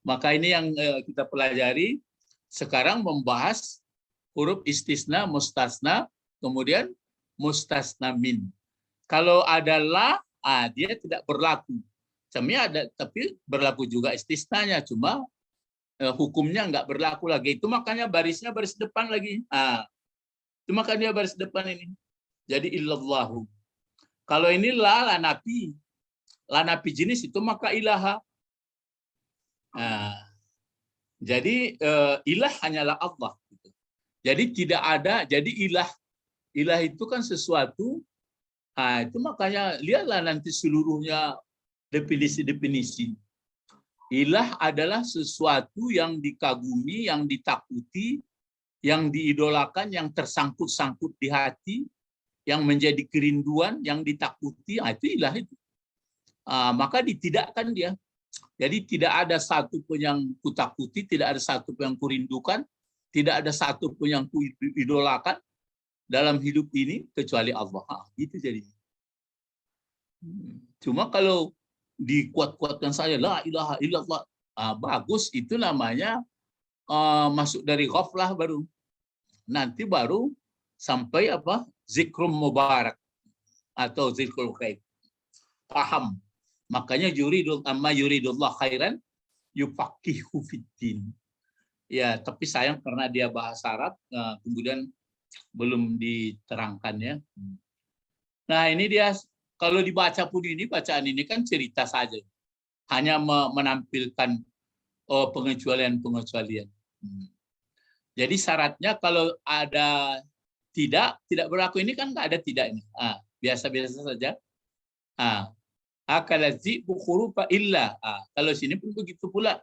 Maka ini yang kita pelajari sekarang, membahas huruf istisna, mustasna, kemudian mustasna min. Kalau ada la, dia tidak berlaku. Sebenarnya ada, tapi berlaku juga istisnanya, cuma hukumnya nggak berlaku lagi. Itu makanya barisnya baris depan lagi. Itu makanya baris depan ini. Jadi illallahu. Kalau ini la napi jenis itu maka ilaha. Jadi ilah hanyalah Allah. Jadi tidak ada. Jadi ilah itu kan sesuatu. Itu makanya lihatlah nanti seluruhnya definisi. Ilah adalah sesuatu yang dikagumi, yang ditakuti, yang diidolakan, yang tersangkut-sangkut di hati, yang menjadi kerinduan, yang ditakuti, itu ilah itu. Maka ditidakkan dia. Jadi tidak ada satu pun yang kutakuti, tidak ada satu pun yang kurindukan, tidak ada satu pun yang kuidolakan dalam hidup ini kecuali Allah. Itu jadinya. Cuma kalau dikuat-kuatkan saja la ilaha illallah, bagus, itu namanya masuk dari ghaflah baru. Nanti baru sampai zikrum mubarak atau zikrul khair. Paham. Makanya yuridullah khairan yufaqihu fiddin. Ya, tapi sayang karena dia bahasa Arab, kemudian belum diterangkan ya. Nah, ini dia kalau dibaca pun ini, bacaan ini kan cerita saja. Hanya menampilkan pengecualian. Jadi syaratnya kalau ada tidak berlaku ini kan nggak ada tidak ini. Biasa-biasa saja. Akalazi bukhurufa illa. Kalau sini pun begitu pula.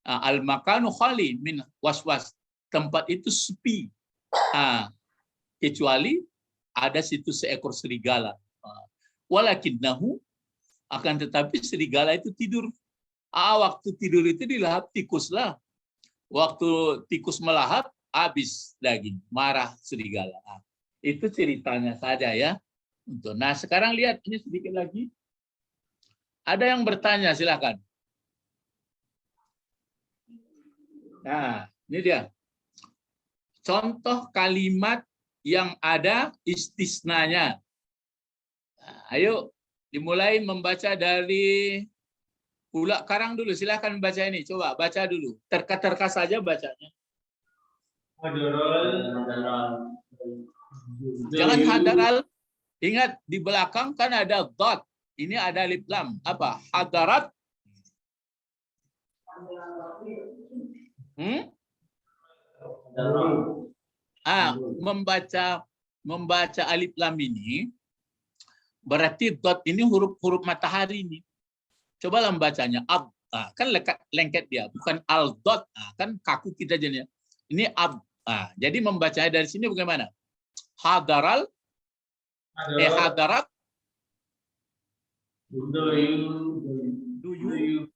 Al-makanu khali min waswas. Tempat itu sepi. Kecuali ada situ seekor serigala. Walakinnahu, akan tetapi serigala itu tidur. Waktu tidur itu dilahap tikuslah. Waktu tikus melahap, habis daging. Marah serigala. Itu ceritanya saja ya. Nah, sekarang lihat ini sedikit lagi. Ada yang bertanya, silakan. Nah, ini dia. Contoh kalimat yang ada istisnanya. Nah, ayo dimulai membaca dari Ulak Karang dulu. Silakan baca ini. Coba baca dulu. Terka-terka saja bacanya. Jangan hadaral. Ingat, di belakang kan ada dot. Ini ada alif lam. Apa? Hadarat. Membaca alif lam ini, berarti dot ini huruf matahari ini. Coba membacanya. Ab. Kan lengket dia. Bukan al dot. Kan kaku kita jadinya. Ini ab. Jadi membacanya dari sini bagaimana? Hadaral. Hadarat. Do you?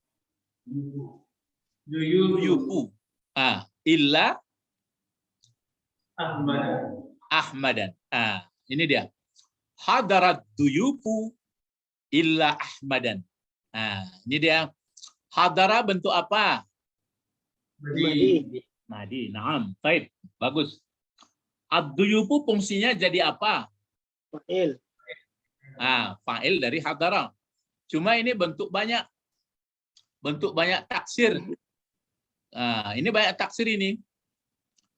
Illa Ahmad. Ahmadan. Ini dia. Hadarat duyufu illa Ahmadan. Ini dia. Hadara bentuk apa? Madi. Madi. Naam. Baik. Bagus. Ad-duyufu fungsinya jadi apa? Fa'il. Fa'il dari hadara. Cuma ini bentuk banyak. Bentuk banyak taksir. Ini banyak taksir ini.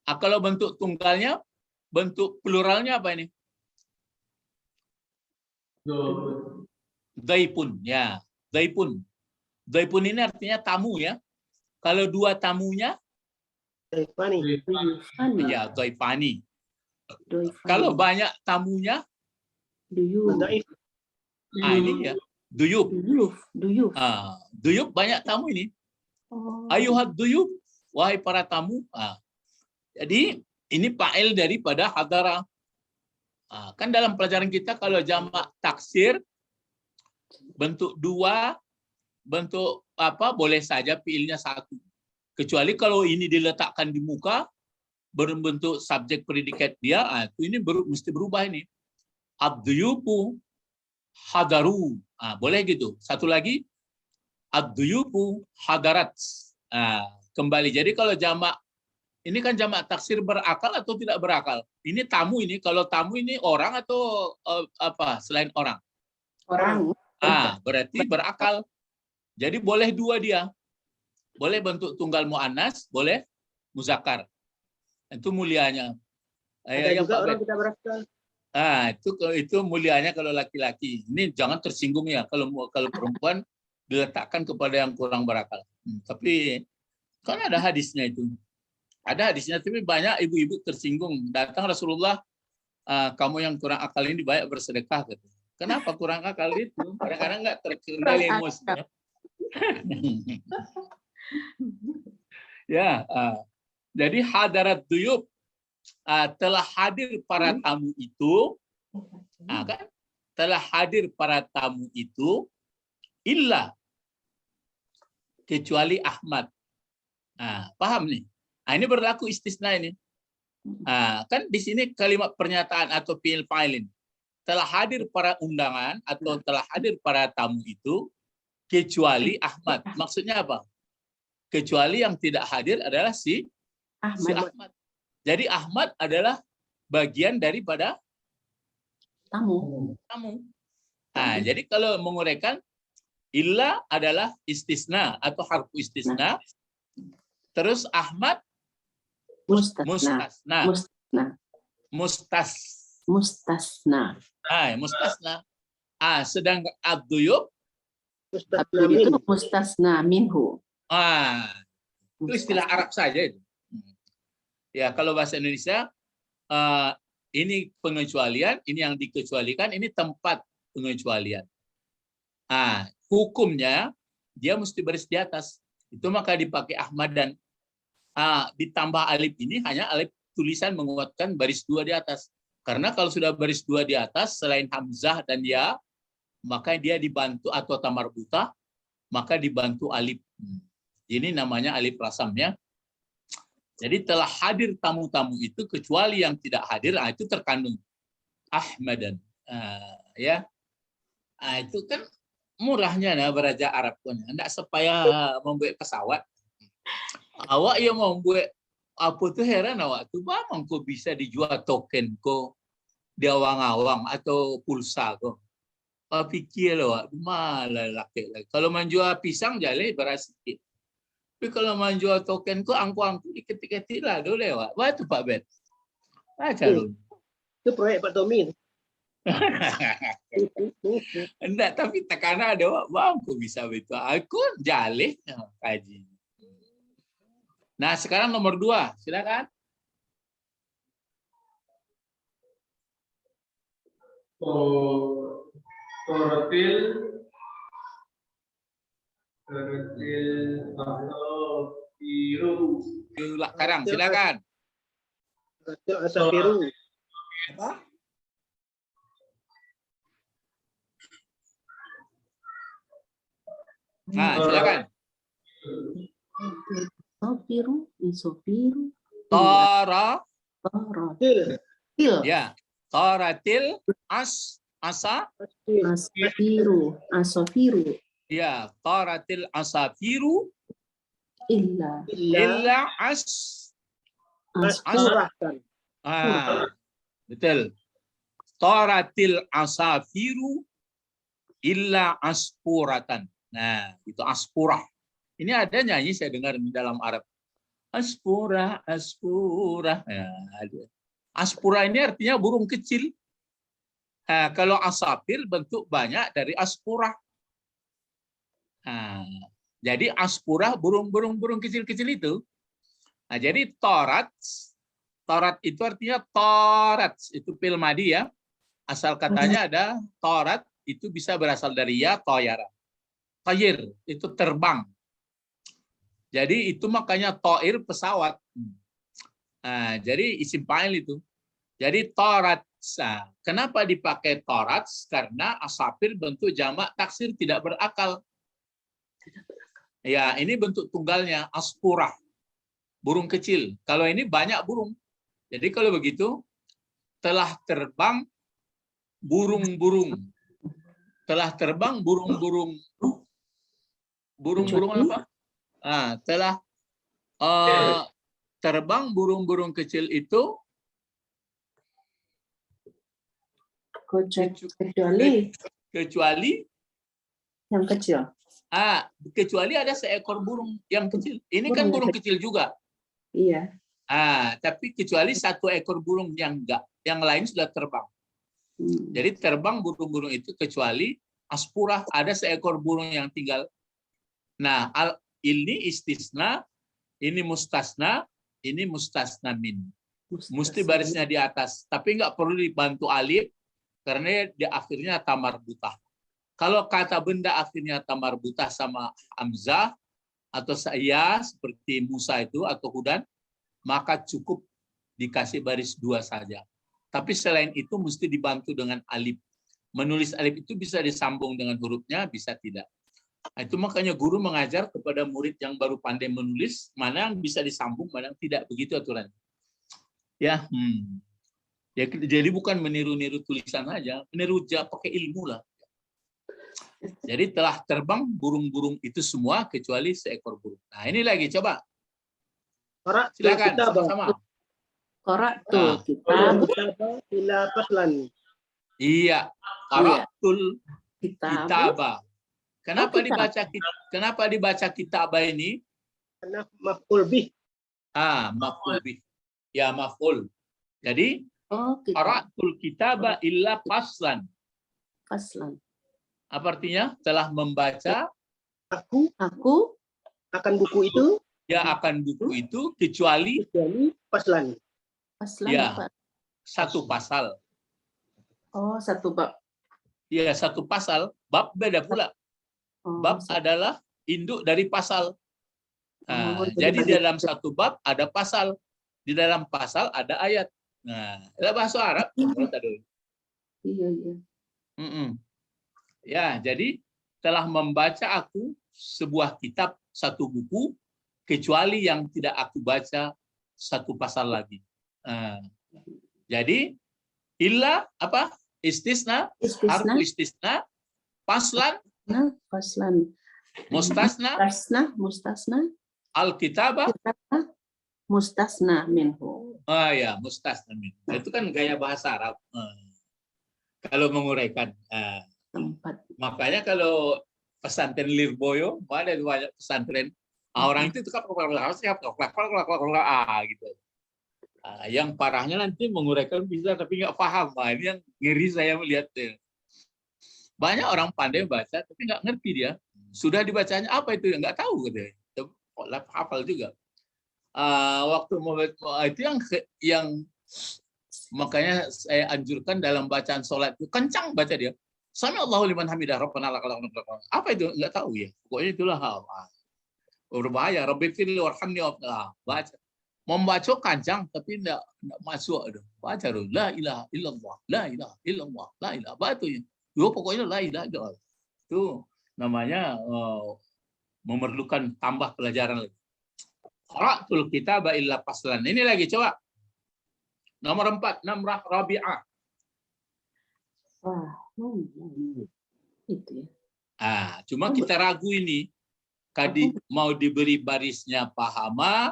Kalau bentuk tunggalnya, bentuk pluralnya apa ini? Daipun. Ya. Daipun. Daipun ini artinya tamu ya. Kalau dua tamunya, Daifani. Duyufani. ya daifani. Doifani. Kalau banyak tamunya, Duyuf. Daif. ini ya. Duyub. Duyuf. Duyuf. Duyub banyak tamu ini. Oh. Ayuhat duyub, wahai para tamu. Jadi ini fa'il daripada hadara. Kan dalam pelajaran kita kalau jamak taksir bentuk dua, bentuk apa boleh saja fiilnya satu. Kecuali kalau ini diletakkan di muka berbentuk subjek predikat dia, itu ini mesti berubah ini. Ad-duyufu hadaru. Boleh gitu. Satu lagi ad-duyufu hadarat. Kembali. Jadi kalau jamak ini kan jamak taksir berakal atau tidak berakal? Ini tamu ini. Kalau tamu ini orang atau apa selain orang? Orang. Berarti berakal. Jadi boleh dua dia. Boleh bentuk tunggal muannas, boleh muzakkar. Itu mulianya. Ada Ya, juga Pak orang Ben. tidak berakal. Itu mulianya kalau laki-laki. Ini jangan tersinggung ya kalau perempuan diletakkan kepada yang kurang berakal. Tapi kan ada hadisnya itu. Ada hadisnya, tapi banyak ibu-ibu tersinggung. Datang Rasulullah, kamu yang kurang akal ini banyak bersedekah. Gitu. Kenapa kurang akal itu? Kadang-kadang nggak terkendali emosinya. Ya, jadi hadarat duyub, telah hadir para tamu itu, kan? Telah hadir para tamu itu, illa kecuali Ahmad. Paham nih? Ini berlaku istisna ini. Kan di sini kalimat pernyataan atau fi'il fa'ilin. Telah hadir para undangan atau telah hadir para tamu itu kecuali Ahmad. Maksudnya apa? Kecuali yang tidak hadir adalah si Ahmad. Jadi Ahmad adalah bagian daripada Tamu. Jadi kalau menguraikan, illa adalah istisna atau harfu istisna. Terus Ahmad mustasna. Mustasna. Sedangkan ad-duyub Itu mustasna minhu. Itu istilah Arab saja itu. Ya, kalau bahasa Indonesia ini pengecualian, ini yang dikecualikan, ini tempat pengecualian. Hukumnya dia mesti baris di atas. Itu maka dipakai Ahmad dan ditambah alif ini hanya alif tulisan menguatkan baris dua di atas. Karena kalau sudah baris dua di atas selain hamzah dan ya, maka dia dibantu atau tamarbuta, maka dibantu alif. Ini namanya alif rasamnya. Jadi telah hadir tamu-tamu itu kecuali yang tidak hadir, itu terkandung Ahmadan. Ya, itu kan murahnya beraja Arab punya. Tidak supaya membuat pesawat. Awak yang membuat apa tuh heran awak tuh, bang kok bisa dijual token kok di awang-awang atau pulsa kok. Pikir loh, malah laki. Kalau menjual pisang jale beras sedikit. Tapi kalau menjual token kok angku-angku dikit-dikit lah dulu lewat. Wah itu Pak Ben. Baca lu. Itu proyek Pak Tommy. Enggak, tapi tekanan ada wak, bang kok bisa begitu. Aku jale kaji. Nah sekarang nomor 2, silakan. atau biru. Sekarang silakan. Asafiru. Silakan. Sofiru, isofiru, Tara, Til. til, ya. Taratil asa, asafiru, asofiru, ya. Taratil asafiru illa, Illa illa asfuratan. betul. Taratil asafiru illa aspuratan. Nah, itu aspurah. Ini ada nyanyi saya dengar di dalam Arab. Aspurah, aspurah. Ya, ada. Aspurah ini artinya burung kecil. Nah, kalau asafir bentuk banyak dari aspurah. Nah, jadi aspurah burung kecil-kecil itu. Nah, jadi torat itu artinya torat, itu fil madi ya. Asal katanya ada torat, itu bisa berasal dari ya toyara. Toyir itu terbang. Jadi itu makanya toir pesawat. Nah, jadi isim fa'il itu. Jadi torat. Nah, kenapa dipakai torat? Karena asafir bentuk jamak taksir tidak berakal. Ya, ini bentuk tunggalnya aspurah. Burung kecil. Kalau ini banyak burung. Jadi kalau begitu telah terbang burung-burung. Telah terbang burung-burung apa? Telah terbang burung-burung kecil itu kecuali yang kecil. kecuali ada seekor burung yang kecil. Ini kan burung kecil juga. Iya. Tapi kecuali satu ekor burung yang enggak, yang lain sudah terbang. Jadi terbang burung-burung itu kecuali aspurah, ada seekor burung yang tinggal. Nah, ini istisna, ini mustasna, ini mustasna min. Mesti barisnya di atas, tapi nggak perlu dibantu alif karena di akhirnya tamarbutah. Kalau kata benda akhirnya tamarbutah sama hamzah atau saya seperti Musa itu atau Hudan, maka cukup dikasih baris 2 saja. Tapi selain itu mesti dibantu dengan alif. Menulis alif itu bisa disambung dengan hurufnya, bisa tidak. Nah, itu makanya guru mengajar kepada murid yang baru pandai menulis, mana yang bisa disambung, mana yang tidak. Begitu aturan. Ya, jadi bukan meniru-niru tulisan aja, meniru pakai ilmu lah. Jadi telah terbang burung-burung itu semua kecuali seekor burung. Nah, ini lagi coba. Silakan sama-sama. Qara'tu Kitab kitab ila faslan. Iya, qara'tul kitab. kitaba. Kenapa kitab. dibaca kitaba ini? Karena maf'ul bih. Maf'ul bih. Ya, maf'ul. Jadi Kitab. qara'tul kitaba illa faslan. Faslan. Apa artinya? Telah membaca Aku akan buku itu akan buku itu kecuali faslan. Faslan ya apa? satu pasal. Satu bab. Ya, satu pasal. Bab beda pula. Bab adalah induk dari pasal. Jadi di dalam satu bab ada pasal. Di dalam pasal ada ayat. Nah, itu bahasa Arab. Iya. Ya, jadi telah membaca aku sebuah kitab, satu buku, kecuali yang tidak aku baca satu pasal lagi. Jadi illa apa? Istisna, harfu istisna, faslan, mustasna, alkitabah, mustasna minhu. Ya, mustasna minhu. Itu kan gaya bahasa Arab. Kalau menguraikan. Makanya kalau pesantren Lirboyo, ada banyak pesantren, orang itu kan gitu. Yang parahnya nanti menguraikan bisa tapi nggak paham. Ini yang ngeri saya melihatnya. Banyak orang pandai baca tapi nggak ngerti dia. Sudah dibacanya apa itu nggak tahu gitu. Hafal juga. Waktu itu yang makanya saya anjurkan dalam bacaan sholat itu kencang baca dia. Sami Allahu liman hamidah rabbana lakal hamd. Apa itu enggak tahu ya. Pokoknya itulah berbahaya. Rabbi firli warhamni baca. Membaca kencang tapi enggak masuk ada. Baca la ilaha illallah, la ilaha illallah, la ilaha batunya. Pokoknya la ilaha illallah. Itu namanya memerlukan tambah pelajaran lagi. Qara'tul kitaba illa faslan. Ini lagi coba. Nomor 4, Namrah Rabi'ah. Wah, itu ya. Cuma kita ragu ini. Mau diberi barisnya pahama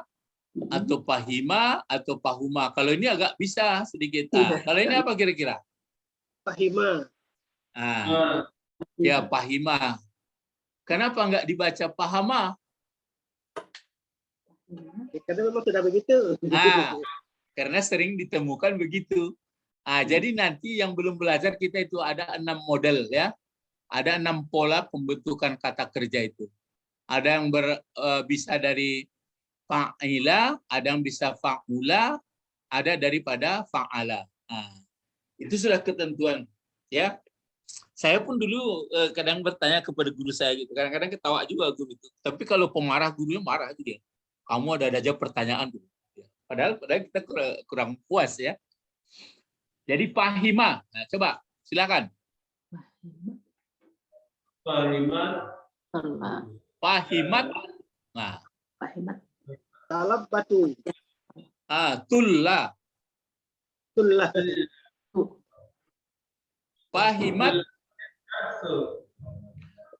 atau pahima atau pahuma. Kalau ini agak bisa sedikit. Kalau ini apa kira-kira? Pahima. Ya pahima. Kenapa enggak dibaca pahama? Karena memang sudah begitu. Karena sering ditemukan begitu. Jadi nanti yang belum belajar kita itu ada 6 model ya. Ada 6 pola pembentukan kata kerja itu. Ada yang bisa dari fa'ila, ada yang bisa fa'ula, ada daripada fa'ala. Itu sudah ketentuan ya. Saya pun dulu kadang bertanya kepada guru saya gitu. Kadang-kadang ketawa juga guru itu. Tapi kalau pemarah gurunya marah gitu ya. Kamu ada aja pertanyaan dulu. Padahal kita kurang puas ya. Jadi pahima. Nah, coba silakan. Pahimat. Nah, Pahimat. Talab batu. tulla. Tullah.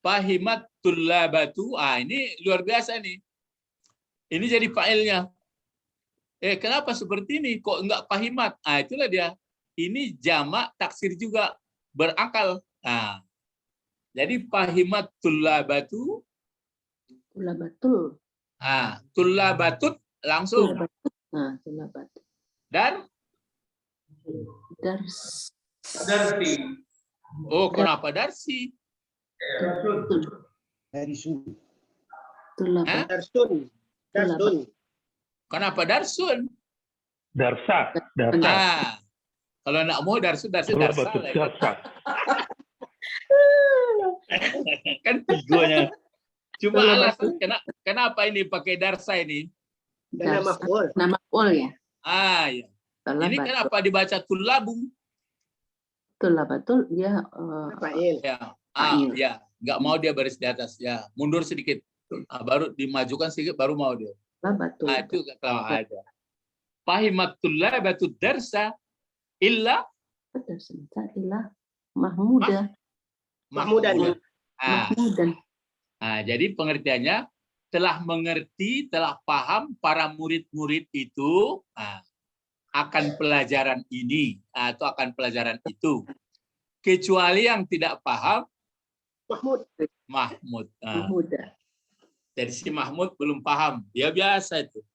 Pahimat tullabatu. Ini luar biasa nih. Ini jadi failnya. Kenapa seperti ini? Kok enggak pahimat? Itulah dia. Ini jamak taksir juga berakal. Jadi pahimat tullabatu. Tullabatul. Tullabatut langsung. Tullabatut. Dan Darsi. kenapa darsi? Tullabat. Darsun. Darsun. Kenapa darsun? Darsa. Kalau nak mau darsun darsa. Kan tujuannya. Cuma alasan kenapa ini pakai darsa ini? Dan nama maf'ul. Nama ul ya. Ya. Ini kenapa dibaca tullabung? Tullabatul dia Fa'il. Ya, nggak mau dia baris di atas ya, mundur sedikit, baru dimajukan sedikit, baru mau dia. Tullabatul. Itu kalau ada. Fahimatullah batu darsa illa Mahmudah. Mahmudan. Mahmudan. Jadi pengertiannya telah mengerti, telah paham para murid-murid itu akan pelajaran ini atau akan pelajaran itu. Kecuali yang tidak paham, Mahmud. Jadi si Mahmud belum paham. Dia biasa itu.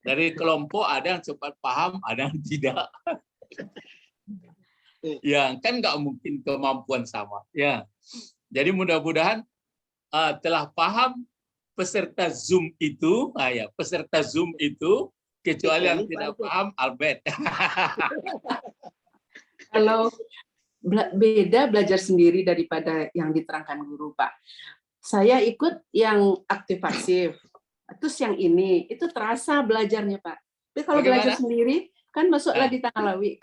Dari kelompok ada yang cepat paham, ada yang tidak. Ya, kan nggak mungkin kemampuan sama. Ya. Jadi mudah-mudahan telah paham peserta Zoom itu, peserta Zoom itu, kecuali yang tidak paham, Albert. Kalau beda belajar sendiri daripada yang diterangkan guru, Pak. Saya ikut yang aktif pasif. Terus yang ini, itu terasa belajarnya, Pak. Tapi kalau belajar sendiri, kan masuklah di Tanalawi.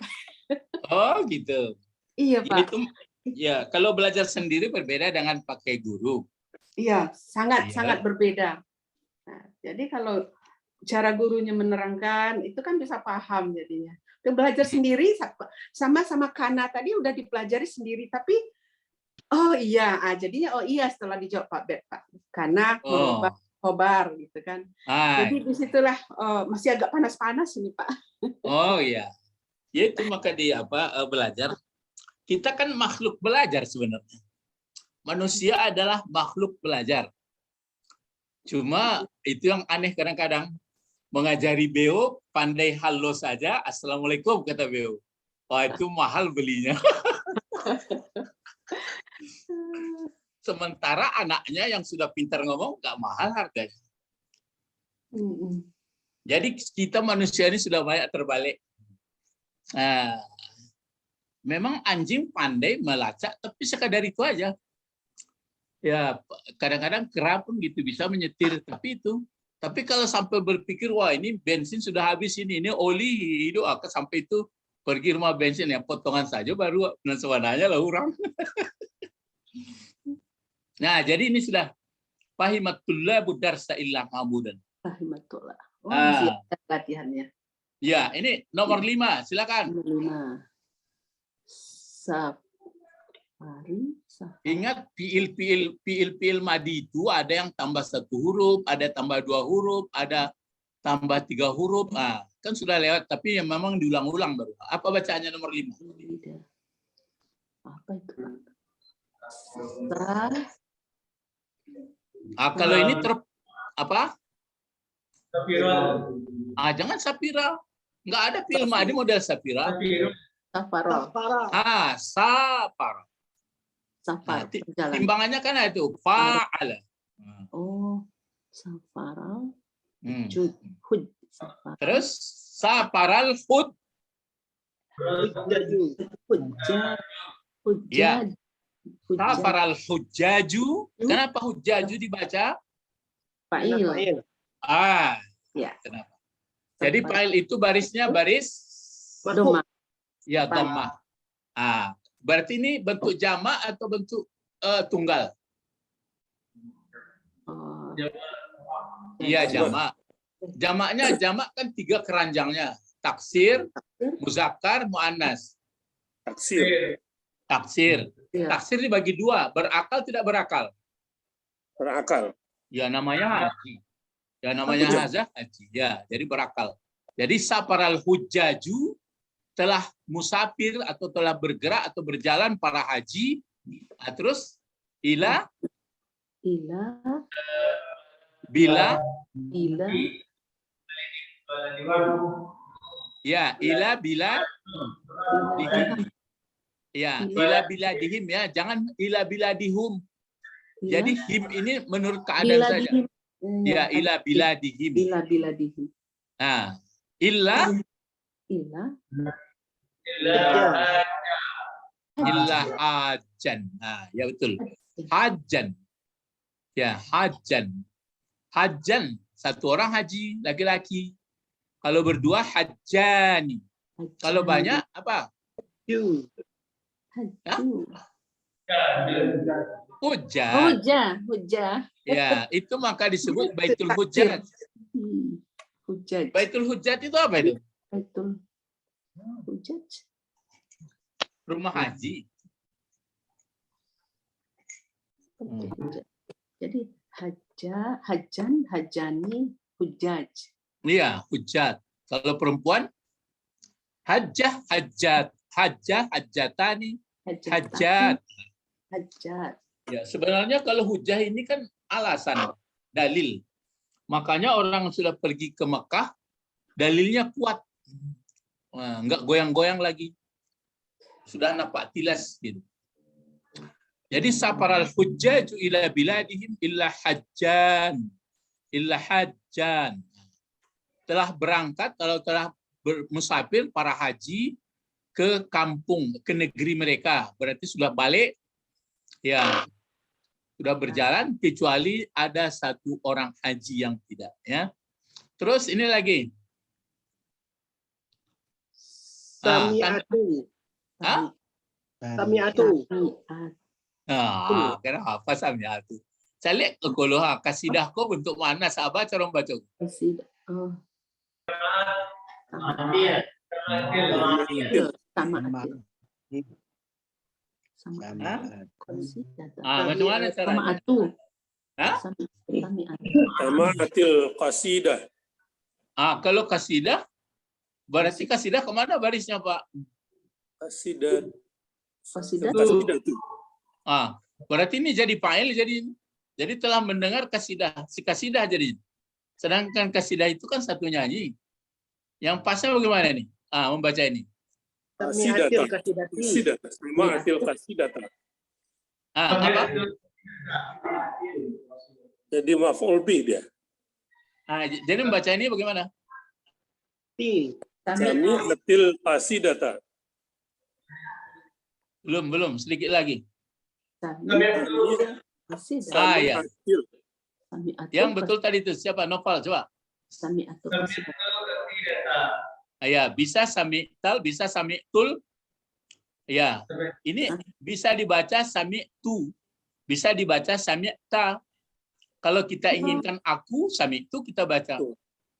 Oh, gitu. Iya, Pak. Itu, ya, kalau belajar sendiri berbeda dengan pakai guru. Iya, sangat berbeda. Nah, jadi kalau cara gurunya menerangkan, itu kan bisa paham jadinya. Belajar sendiri sama Kana tadi udah dipelajari sendiri, tapi jadinya setelah dijawab Pak Bet, Pak. Karena khobar gitu kan. Jadi disitulah masih agak panas-panas ini, Pak. Oh iya. Ya itu maka belajar. Kita kan makhluk belajar sebenarnya. Manusia adalah makhluk belajar. Cuma itu yang aneh kadang-kadang. Mengajari Beo, pandai halo saja, Assalamualaikum, kata Beo. Wah, itu mahal belinya. Sementara anaknya yang sudah pintar ngomong, nggak mahal harganya. Jadi kita manusia ini sudah banyak terbalik. Memang anjing pandai melacak, tapi sekadar itu aja. Ya, kadang-kadang kera pun gitu bisa menyetir, tapi kalau sampai berpikir, wah ini bensin sudah habis ini oli hidup, sampai itu pergi rumah bensin ya, potongan saja baru sebenarnya lah orang. Nah, jadi ini sudah fahimatullah budarsa illa mahmudan. Oh, Ah. masih ada latihannya. Ya, ini nomor 5, silakan. Nomor 5. Safari. Ingat fiil madi itu ada yang tambah 1 huruf, ada tambah 2 huruf, ada tambah 3 huruf. Ah, kan sudah lewat, tapi yang memang diulang-ulang baru. Apa bacaannya nomor 5? Apa itu? Sa, Kalau ini apa? Safira. Jangan Safira. Nggak ada fiil madi model Safira. Safara. Safara. Safar. Nah, Berjalan. timbangannya kan itu fa'ala. Oh, safara. Hmm. Safara. Terus safaral hud. Hujjaju. Hujjaj. Ya. Hujjaj. Safaral hujjaju. Kenapa hujjaju dibaca? Fa'il. Fa'il. Ya. Kenapa? Jadi fa'il itu barisnya baris Doma. ya dhammah. Berarti ini bentuk jamak atau bentuk tunggal? Oh, Iya, jamak. Jamak kan 3 keranjangnya. Taksir, muzakkar, muannas. Taksir. ya. Taksir dibagi 2, berakal tidak berakal. Berakal. Ya namanya haji. Ya namanya hazah haji. Ya, jadi berakal. Jadi safaral hujjaju telah musafir atau telah bergerak atau berjalan para haji. Terus bila ya bila dihim. Ya, ila bila dihim ya, jangan ila bila dihum. Jadi him ini menurut keadaan saja. Ya, ila bila dihim. Bila dihim. Nah, illa hajan. Ya betul. Hajan. Ya, hajan. Hajan, 1 orang haji laki-laki. Kalau berdua hajjani. Kalau banyak apa? Ju. Hujjah. Hujjah. Ya, itu maka disebut Baitul Hujjat. Hujjaj. Baitul Hujjat itu apa itu? Baitul Hujjaj. Rumah haji. Hujjaj. Jadi hajan, hajani, hujjaj. Iya, hujjat. Kalau perempuan hajjah, hajjat, hajjah, hajjatani, hajjat. Hajjat. Ya, sebenarnya kalau hujjah ini kan alasan, dalil. Makanya orang sudah pergi ke Mekah, dalilnya kuat. Enggak goyang-goyang lagi. Sudah nampak tilas gitu. Jadi safaral hujjaju ila biladihim illa hajjan. Illa hajjan. Telah berangkat, kalau telah musafir para haji ke kampung, ke negeri mereka. Berarti sudah balik, ya sudah berjalan, kecuali ada 1 orang haji yang tidak. Ya. Terus ini lagi. Sami'atu. Hah? Sami'atu. Kenapa sami'atu? Saya lihat kalau kasidah kau bentuk mana sahabat cara membaca? Kasidah. Oh. Sama. Macam mana caranya? Sama atu. Hah? Sama atil qasidah. Kalau kasidah, berarti kasidah kemana barisnya, Pak? Qasidah. Kasidah. Qasidah itu. Berarti ini jadi fa'il, jadi telah mendengar kasidah. Si kasidah jadi. Sedangkan kasidah itu kan 1 nyanyi. Yang pasnya bagaimana nih? Membaca ini. Sami'atil kasidati. Qasidah. Sama atil qasidah. Apa? Jadi maf'ul bih dia. Jadi membaca ini bagaimana? Ti. Sami atil qasidah. Belum, sedikit lagi. Kasidah. Ya. Atil. Yang betul tadi itu siapa? Novel, coba. Sami'atu kasidah. Ya, bisa sami'tal, bisa sami'tul. Ya, ini bisa dibaca sami'tu, bisa dibaca sami'ta. Kalau kita inginkan aku, sami'tu kita baca.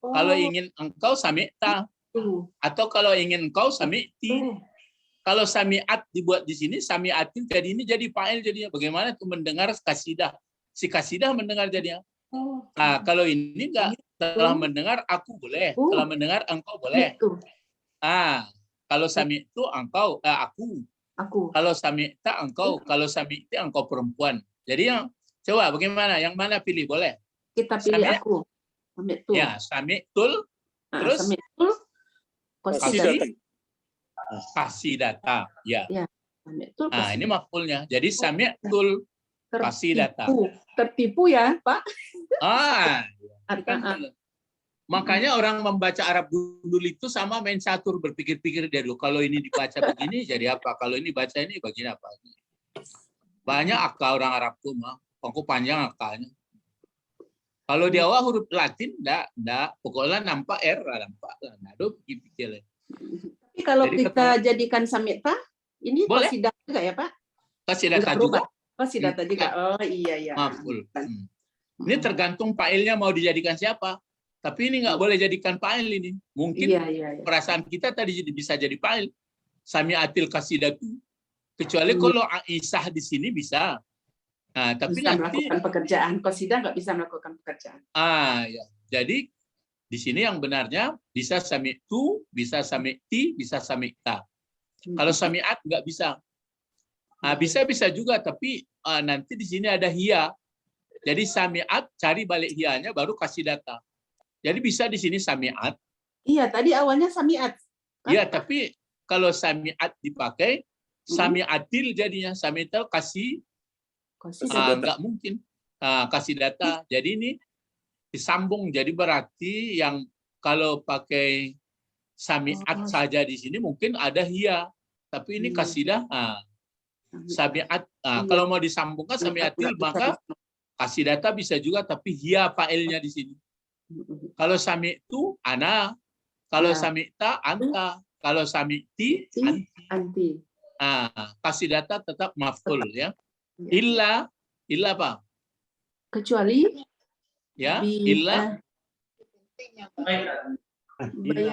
Kalau ingin engkau sami'ta, tuh. atau kalau ingin engkau sami'ti. Tuh. Kalau sami'at dibuat di sini, sami'atin jadi ini jadi fa'il jadinya. Bagaimana tuh mendengar kasidah? Si kasidah mendengar jadinya. Oh. Nah, kalau ini enggak, telah mendengar aku boleh, telah mendengar engkau boleh. Itu. Kalau sami'tu engkau, aku. Aku. Kalau sami'ta engkau, kalau sami'ti engkau perempuan. Jadi yang coba bagaimana? Yang mana pilih? Boleh? Kita pilih Sami'. aku. Sami'tul. Ya, sami'tul, terus Sami'tul. Qasidatan. kasidata. Ya. Sami'tul. Nah, ini maf'ulnya. Jadi sami'tul kasidata. Tertipu ya, Pak. Kan, makanya orang membaca Arab dulu itu sama main catur, berpikir-pikir dia dulu. Kalau ini dibaca begini jadi apa? Kalau ini baca ini begini apa? Banyak akal orang Arab tuh mah. Pokok panjang akalnya. Kalau di awal huruf Latin enggak, pokoknya nampak R, nampak. Nah, do pikir. Tapi kalau Jadi kita jadikan sami'ta, ini boleh. kasidah juga ya, Pak? Kasidata Nggak juga. berubah. Kasidata juga. Oh iya. Maf'ul. Ini tergantung fa'ilnya mau dijadikan siapa. Tapi ini nggak boleh jadikan fa'il ini. Mungkin Iya. perasaan kita tadi bisa jadi fa'il. Sami'atil kasidatu. Kecuali kalau Aisyah di sini bisa. Nah, tapi Bisa nanti melakukan pekerjaan. Kasidah nggak bisa melakukan pekerjaan. ya. Jadi di sini yang benarnya bisa sami'tu, bisa sami'ti, bisa sami'ta. Kalau sami'at nggak bisa. Bisa juga, tapi nanti di sini ada hiya. Jadi sami'at cari balik hiyanya baru kasih data. Jadi bisa di sini sami'at. Iya, tadi awalnya sami'at. Iya, tapi kalau sami'at dipakai, sami'atil jadinya. Sami'atil kasih, nggak mungkin. Kasih data. Jadi ini disambung. Jadi berarti yang kalau pakai sami'at saja di sini mungkin ada hiya. Tapi ini kasidah. Sami'at. Kalau mau disambungkan sami'atil, maka kasih data bisa juga, tapi hiya fa'ilnya di sini. Kalau sami'tu, ana. Kalau sami'ta, anta. Kalau sami'ti, anti. Kasih data tetap maf'ul ya. Illa apa? Kecuali Ya, illa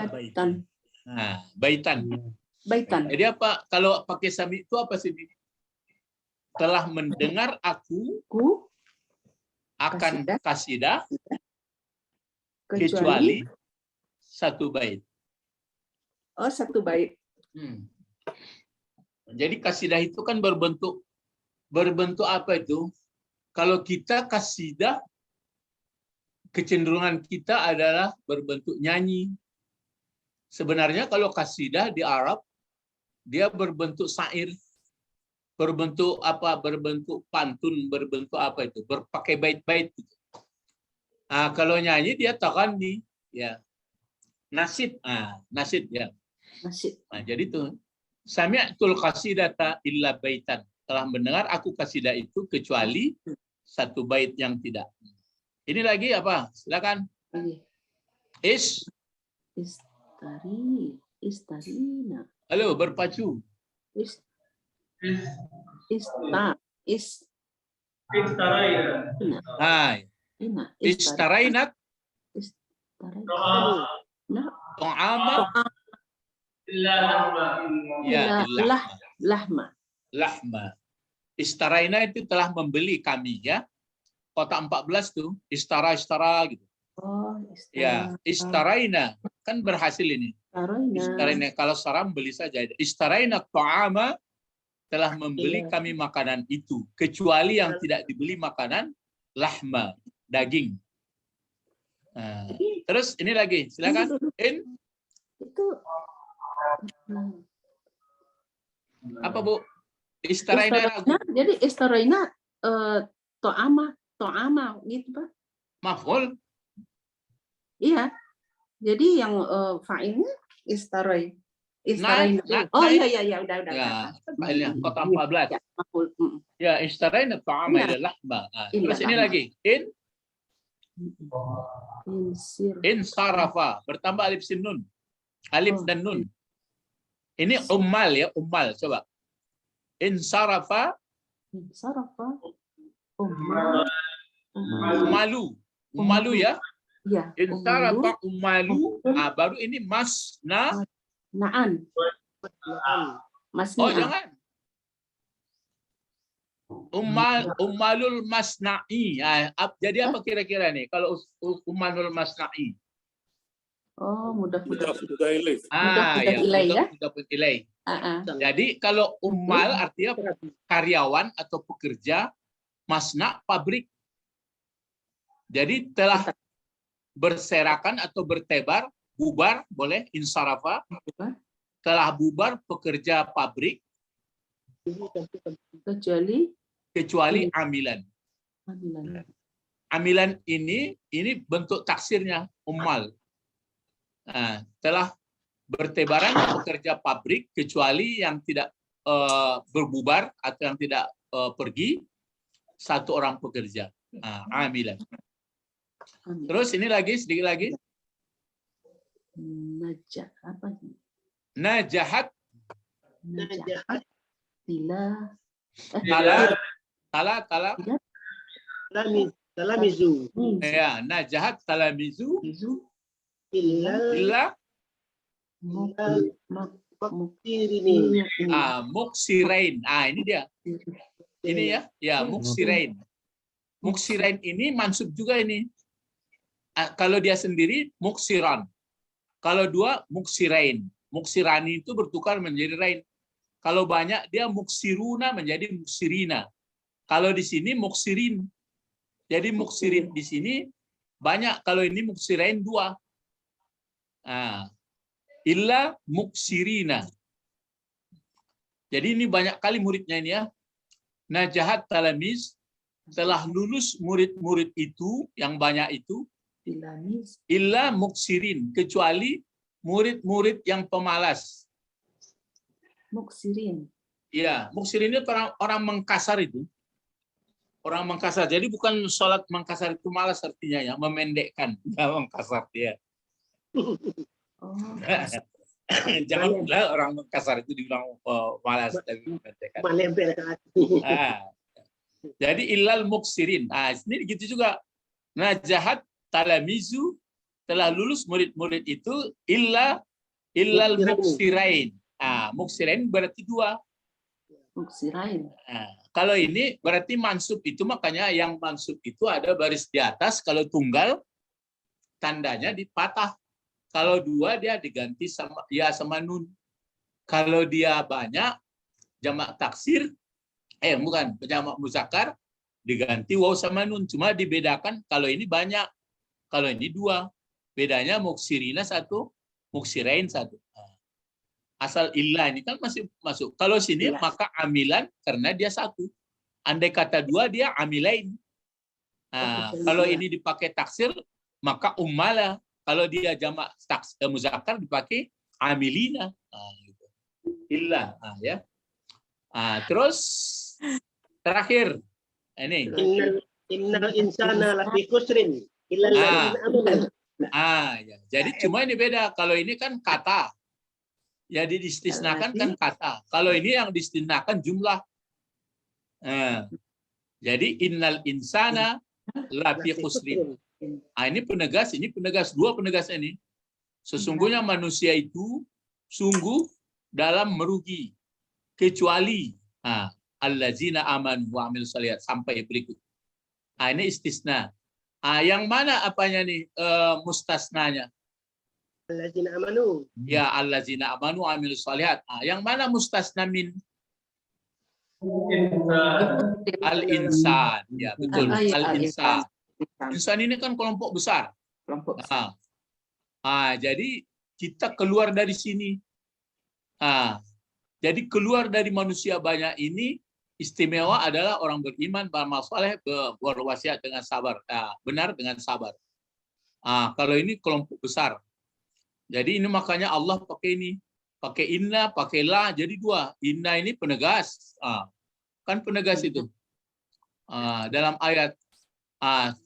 baitan. Baitan. Jadi apa? Kalau pakai sami itu apa sih? Telah mendengar aku akan kasidah kecuali satu bait. Oh, satu bait. Jadi kasidah itu kan berbentuk apa itu? Kalau kita kasidah, kecenderungan kita adalah berbentuk nyanyi. Sebenarnya kalau kasidah di Arab, dia berbentuk syair. Berbentuk apa? Berbentuk pantun, berbentuk apa itu? Berpakai bait-bait. Kalau nyanyi dia taghanni, ya. Nasid, nasid ya. Nasid. Jadi itu sami'tul qasidata illa baitan. Telah mendengar aku kasidah itu kecuali satu bait yang tidak. Ini lagi apa? Silakan. Istarina. Halo, berpacu. Istarainat. To'ama. Ya, lahma. Istaraina itu telah membeli kami ya. Kotak 14 tuh, istara gitu. Oh, ya, istaraina kan berhasil ini. Istaraina kalau saram beli saja. Istaraina ta'ama, telah membeli kami makanan itu, kecuali yang tidak dibeli makanan lahma, daging. Terus ini lagi, silakan. Itu apa Bu? Istaraina. Jadi istaraina to'ama gitu Pak. Maf'ul. Iya. Jadi yang fa'ilnya istaraina. Oh iya udah. Ya, fa'ilnya kota 14. Ya, maf'ul. Ya, istaraina ta'ama ila lahma. Terus ini lagi. In sarafa, bertambah alif sin nun. Alif dan nun. Ini ummal ya, ummal. Coba. In sarafa. Ummalu ya. Ya, insarafa umalu. Baru ini masna. naan, Na'am. Oh, masni'ah. jangan. Umalul masna'i. Jadi apa kira-kira nih kalau umalul masna'i? Oh, mudah Mudah ilaih. mudah ilai ya. Mudah ilai. Ah, ah. Jadi kalau umal artinya karyawan atau pekerja, masna pabrik. Jadi telah berserakan atau bertebar, bubar boleh insarafa. Telah bubar pekerja pabrik kecuali amilan. Amilan ini bentuk taksirnya ummal. Nah, telah bertebaran pekerja pabrik kecuali yang tidak berbubar atau yang tidak pergi, satu orang pekerja. Amilan. Terus ini lagi sedikit lagi. Najahat. Najahat. Talamizu. Ya, najahat talamizu Illa muqtirini. muksirain. Ini dia. Ini ya, muksirain. Muksirain ini mansub juga ini. Kalau dia sendiri muksiran. Kalau dua muksirain. Muksirani itu bertukar menjadi rain. Kalau banyak dia muksiruna menjadi muksirina. Kalau di sini muksirin. Jadi muksirin di sini banyak. Kalau ini muksirain dua. Illa muksirina. Jadi ini banyak kali muridnya ini ya. Najahat talamiz, telah lulus murid-murid itu yang banyak itu. Illa muksirin, kecuali murid-murid yang pemalas. Muksirin. Ya, muksirin itu orang mengkasar itu. Orang mengkasar. Jadi bukan sholat mengkasar itu malas artinya ya, memendekkan. Ya, mengkasar dia. Janganlah orang mengkasar itu dibilang malas tapi memendekkan. Jadi illal muksirin. Ini gitu juga. Najahat talamizu, telah lulus murid-murid itu illal muksirain. Muksirain berarti dua. Muksirain. Kalau ini berarti mansub itu, makanya yang mansub itu ada baris di atas. Kalau tunggal tandanya dipatah. Kalau dua dia diganti sama nun. Kalau dia banyak jamak taksir, bukan jamak muzakkar, diganti waw sama nun. Cuma dibedakan kalau ini banyak, kalau ini dua. Bedanya muksirina satu, muksirain satu. Asal illah ini kan masih masuk. Kalau sini maka amilan karena dia satu. Andai kata dua dia amilain. Kalau ini dipakai taksir maka ummala. Kalau dia jamak muzakkar dipakai amilina. Gitu. Illah ya. Terus terakhir ini. Innal insana lafi khusrin illa alladziina amanu. Ya. Jadi cuma ini beda. Kalau ini kan kata. Jadi distisnakan kan kata. Kalau ini yang distisnakan jumlah. Jadi innal insana lafi khusrin. Ini penegas dua penegas ini. Sesungguhnya manusia itu sungguh dalam merugi kecuali allazina amanu wa amilus shalihat sampai berikut. Ini istisna. Yang mana apanya nih mustasnanya? Allazina amanu. Ya, allazina amanu wa amilus shalihat. Yang mana mustasna min? Al-insan. Ya, betul. Al-insan. Insan ini kan kelompok besar. Kelompok besar. Jadi kita keluar dari sini. Jadi keluar dari manusia banyak ini istimewa adalah orang beriman, beramal saleh, berwasiat dengan sabar. Benar dengan sabar. Kalau ini kelompok besar. Jadi ini makanya Allah pakai ini. Pakai inna, pakai la, jadi dua. Inna ini penegas. Kan penegas itu. Dalam ayat.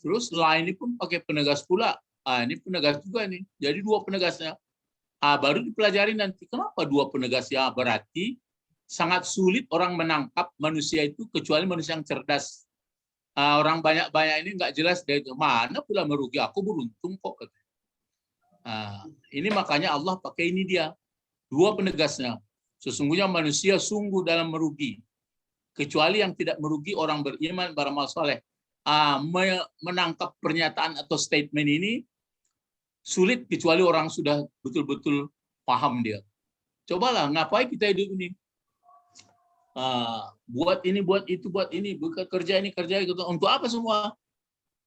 Terus la ini pun pakai penegas pula. Ini penegas juga nih. Jadi dua penegasnya. Baru dipelajari nanti. Kenapa dua penegas ya? Berarti sangat sulit orang menangkap manusia itu kecuali manusia yang cerdas. orang banyak-banyak ini nggak jelas dia itu mana pula merugi, aku beruntung kok. Ini makanya Allah pakai ini dia dua penegasnya. Sesungguhnya manusia sungguh dalam merugi, kecuali yang tidak merugi orang beriman beramal soleh. Menangkap pernyataan atau statement ini sulit kecuali orang sudah betul-betul paham dia. Cobalah, ngapain kita hidup ini? Buat ini, buat itu, buat ini, bukan kerja ini, kerja itu. Untuk apa semua?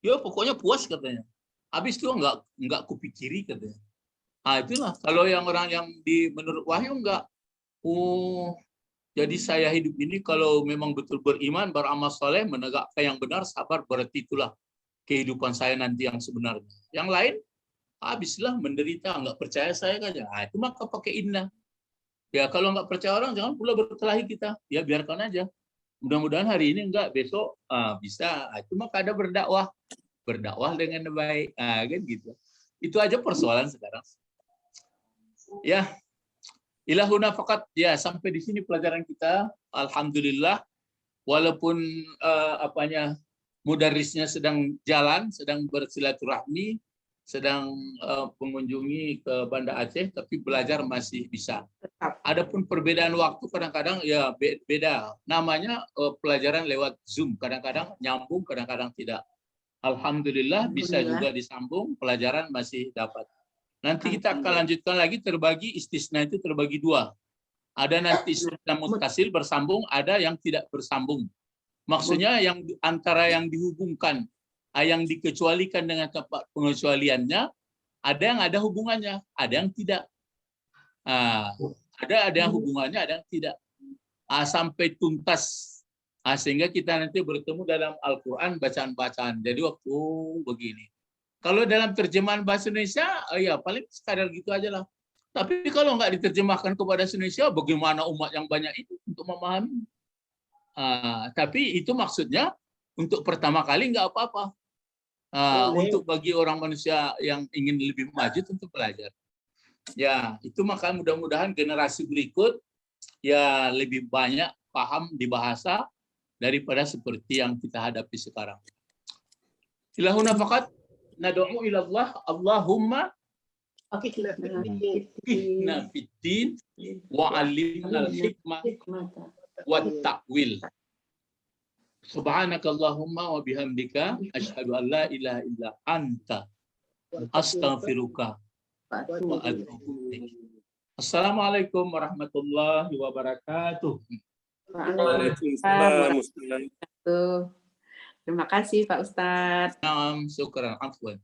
Ya pokoknya puas katanya. Habis itu enggak kupikiri katanya. Itulah kalau yang orang yang menurut wahyu enggak. Jadi saya hidup ini kalau memang betul beriman, beramal soleh, menegakkan yang benar, sabar, berarti itulah kehidupan saya nanti yang sebenarnya. Yang lain habislah menderita, enggak percaya saya aja. Itu maka pakai inna. Ya kalau nggak percaya orang jangan pula berkelahi kita. Ya biarkan aja. Mudah-mudahan hari ini enggak, besok bisa. Itu maka ada berdakwah dengan baik. Kan gitu. Itu aja persoalan sekarang. Ya. Ilahuna fakat ya sampai di sini pelajaran kita. Alhamdulillah. Walaupun mudarisnya sedang jalan, sedang bersilaturahmi, sedang mengunjungi ke Banda Aceh, tapi belajar masih bisa. Adapun perbedaan waktu kadang-kadang ya beda. Namanya pelajaran lewat Zoom, kadang-kadang nyambung, kadang-kadang tidak. Alhamdulillah bisa juga disambung, pelajaran masih dapat. Nanti kita akan lanjutkan lagi, terbagi istisna itu terbagi dua. Ada nanti istisna muttasil bersambung, ada yang tidak bersambung. Maksudnya yang antara yang dihubungkan, yang dikecualikan dengan tempat pengecualiannya, ada yang ada hubungannya, ada yang tidak. Ada yang hubungannya, ada yang tidak. Sampai tuntas. Sehingga kita nanti bertemu dalam Al-Quran bacaan-bacaan. Jadi waktu begini. Kalau dalam terjemahan bahasa Indonesia, ya paling sekadar gitu aja lah. Tapi kalau nggak diterjemahkan ke bahasa Indonesia, bagaimana umat yang banyak itu untuk memahami? Tapi itu maksudnya untuk pertama kali nggak apa-apa. Untuk bagi orang manusia yang ingin lebih maju tentu belajar. Ya, itu maka mudah-mudahan generasi berikut ya lebih banyak paham di bahasa daripada seperti yang kita hadapi sekarang. Ilahuna faqat nad'u ila Allah, Allahumma fitna fiddin wa 'allimna al-hikmah wa ta'wil. Subhanakallahumma wa bihamdika asyhadu an la ilaha illa anta astaghfiruka wa atubu ilaik. Assalamualaikum warahmatullahi wabarakatuh. Waalaikumsalam. Terima kasih Pak Ustadz. Syukran, afwan.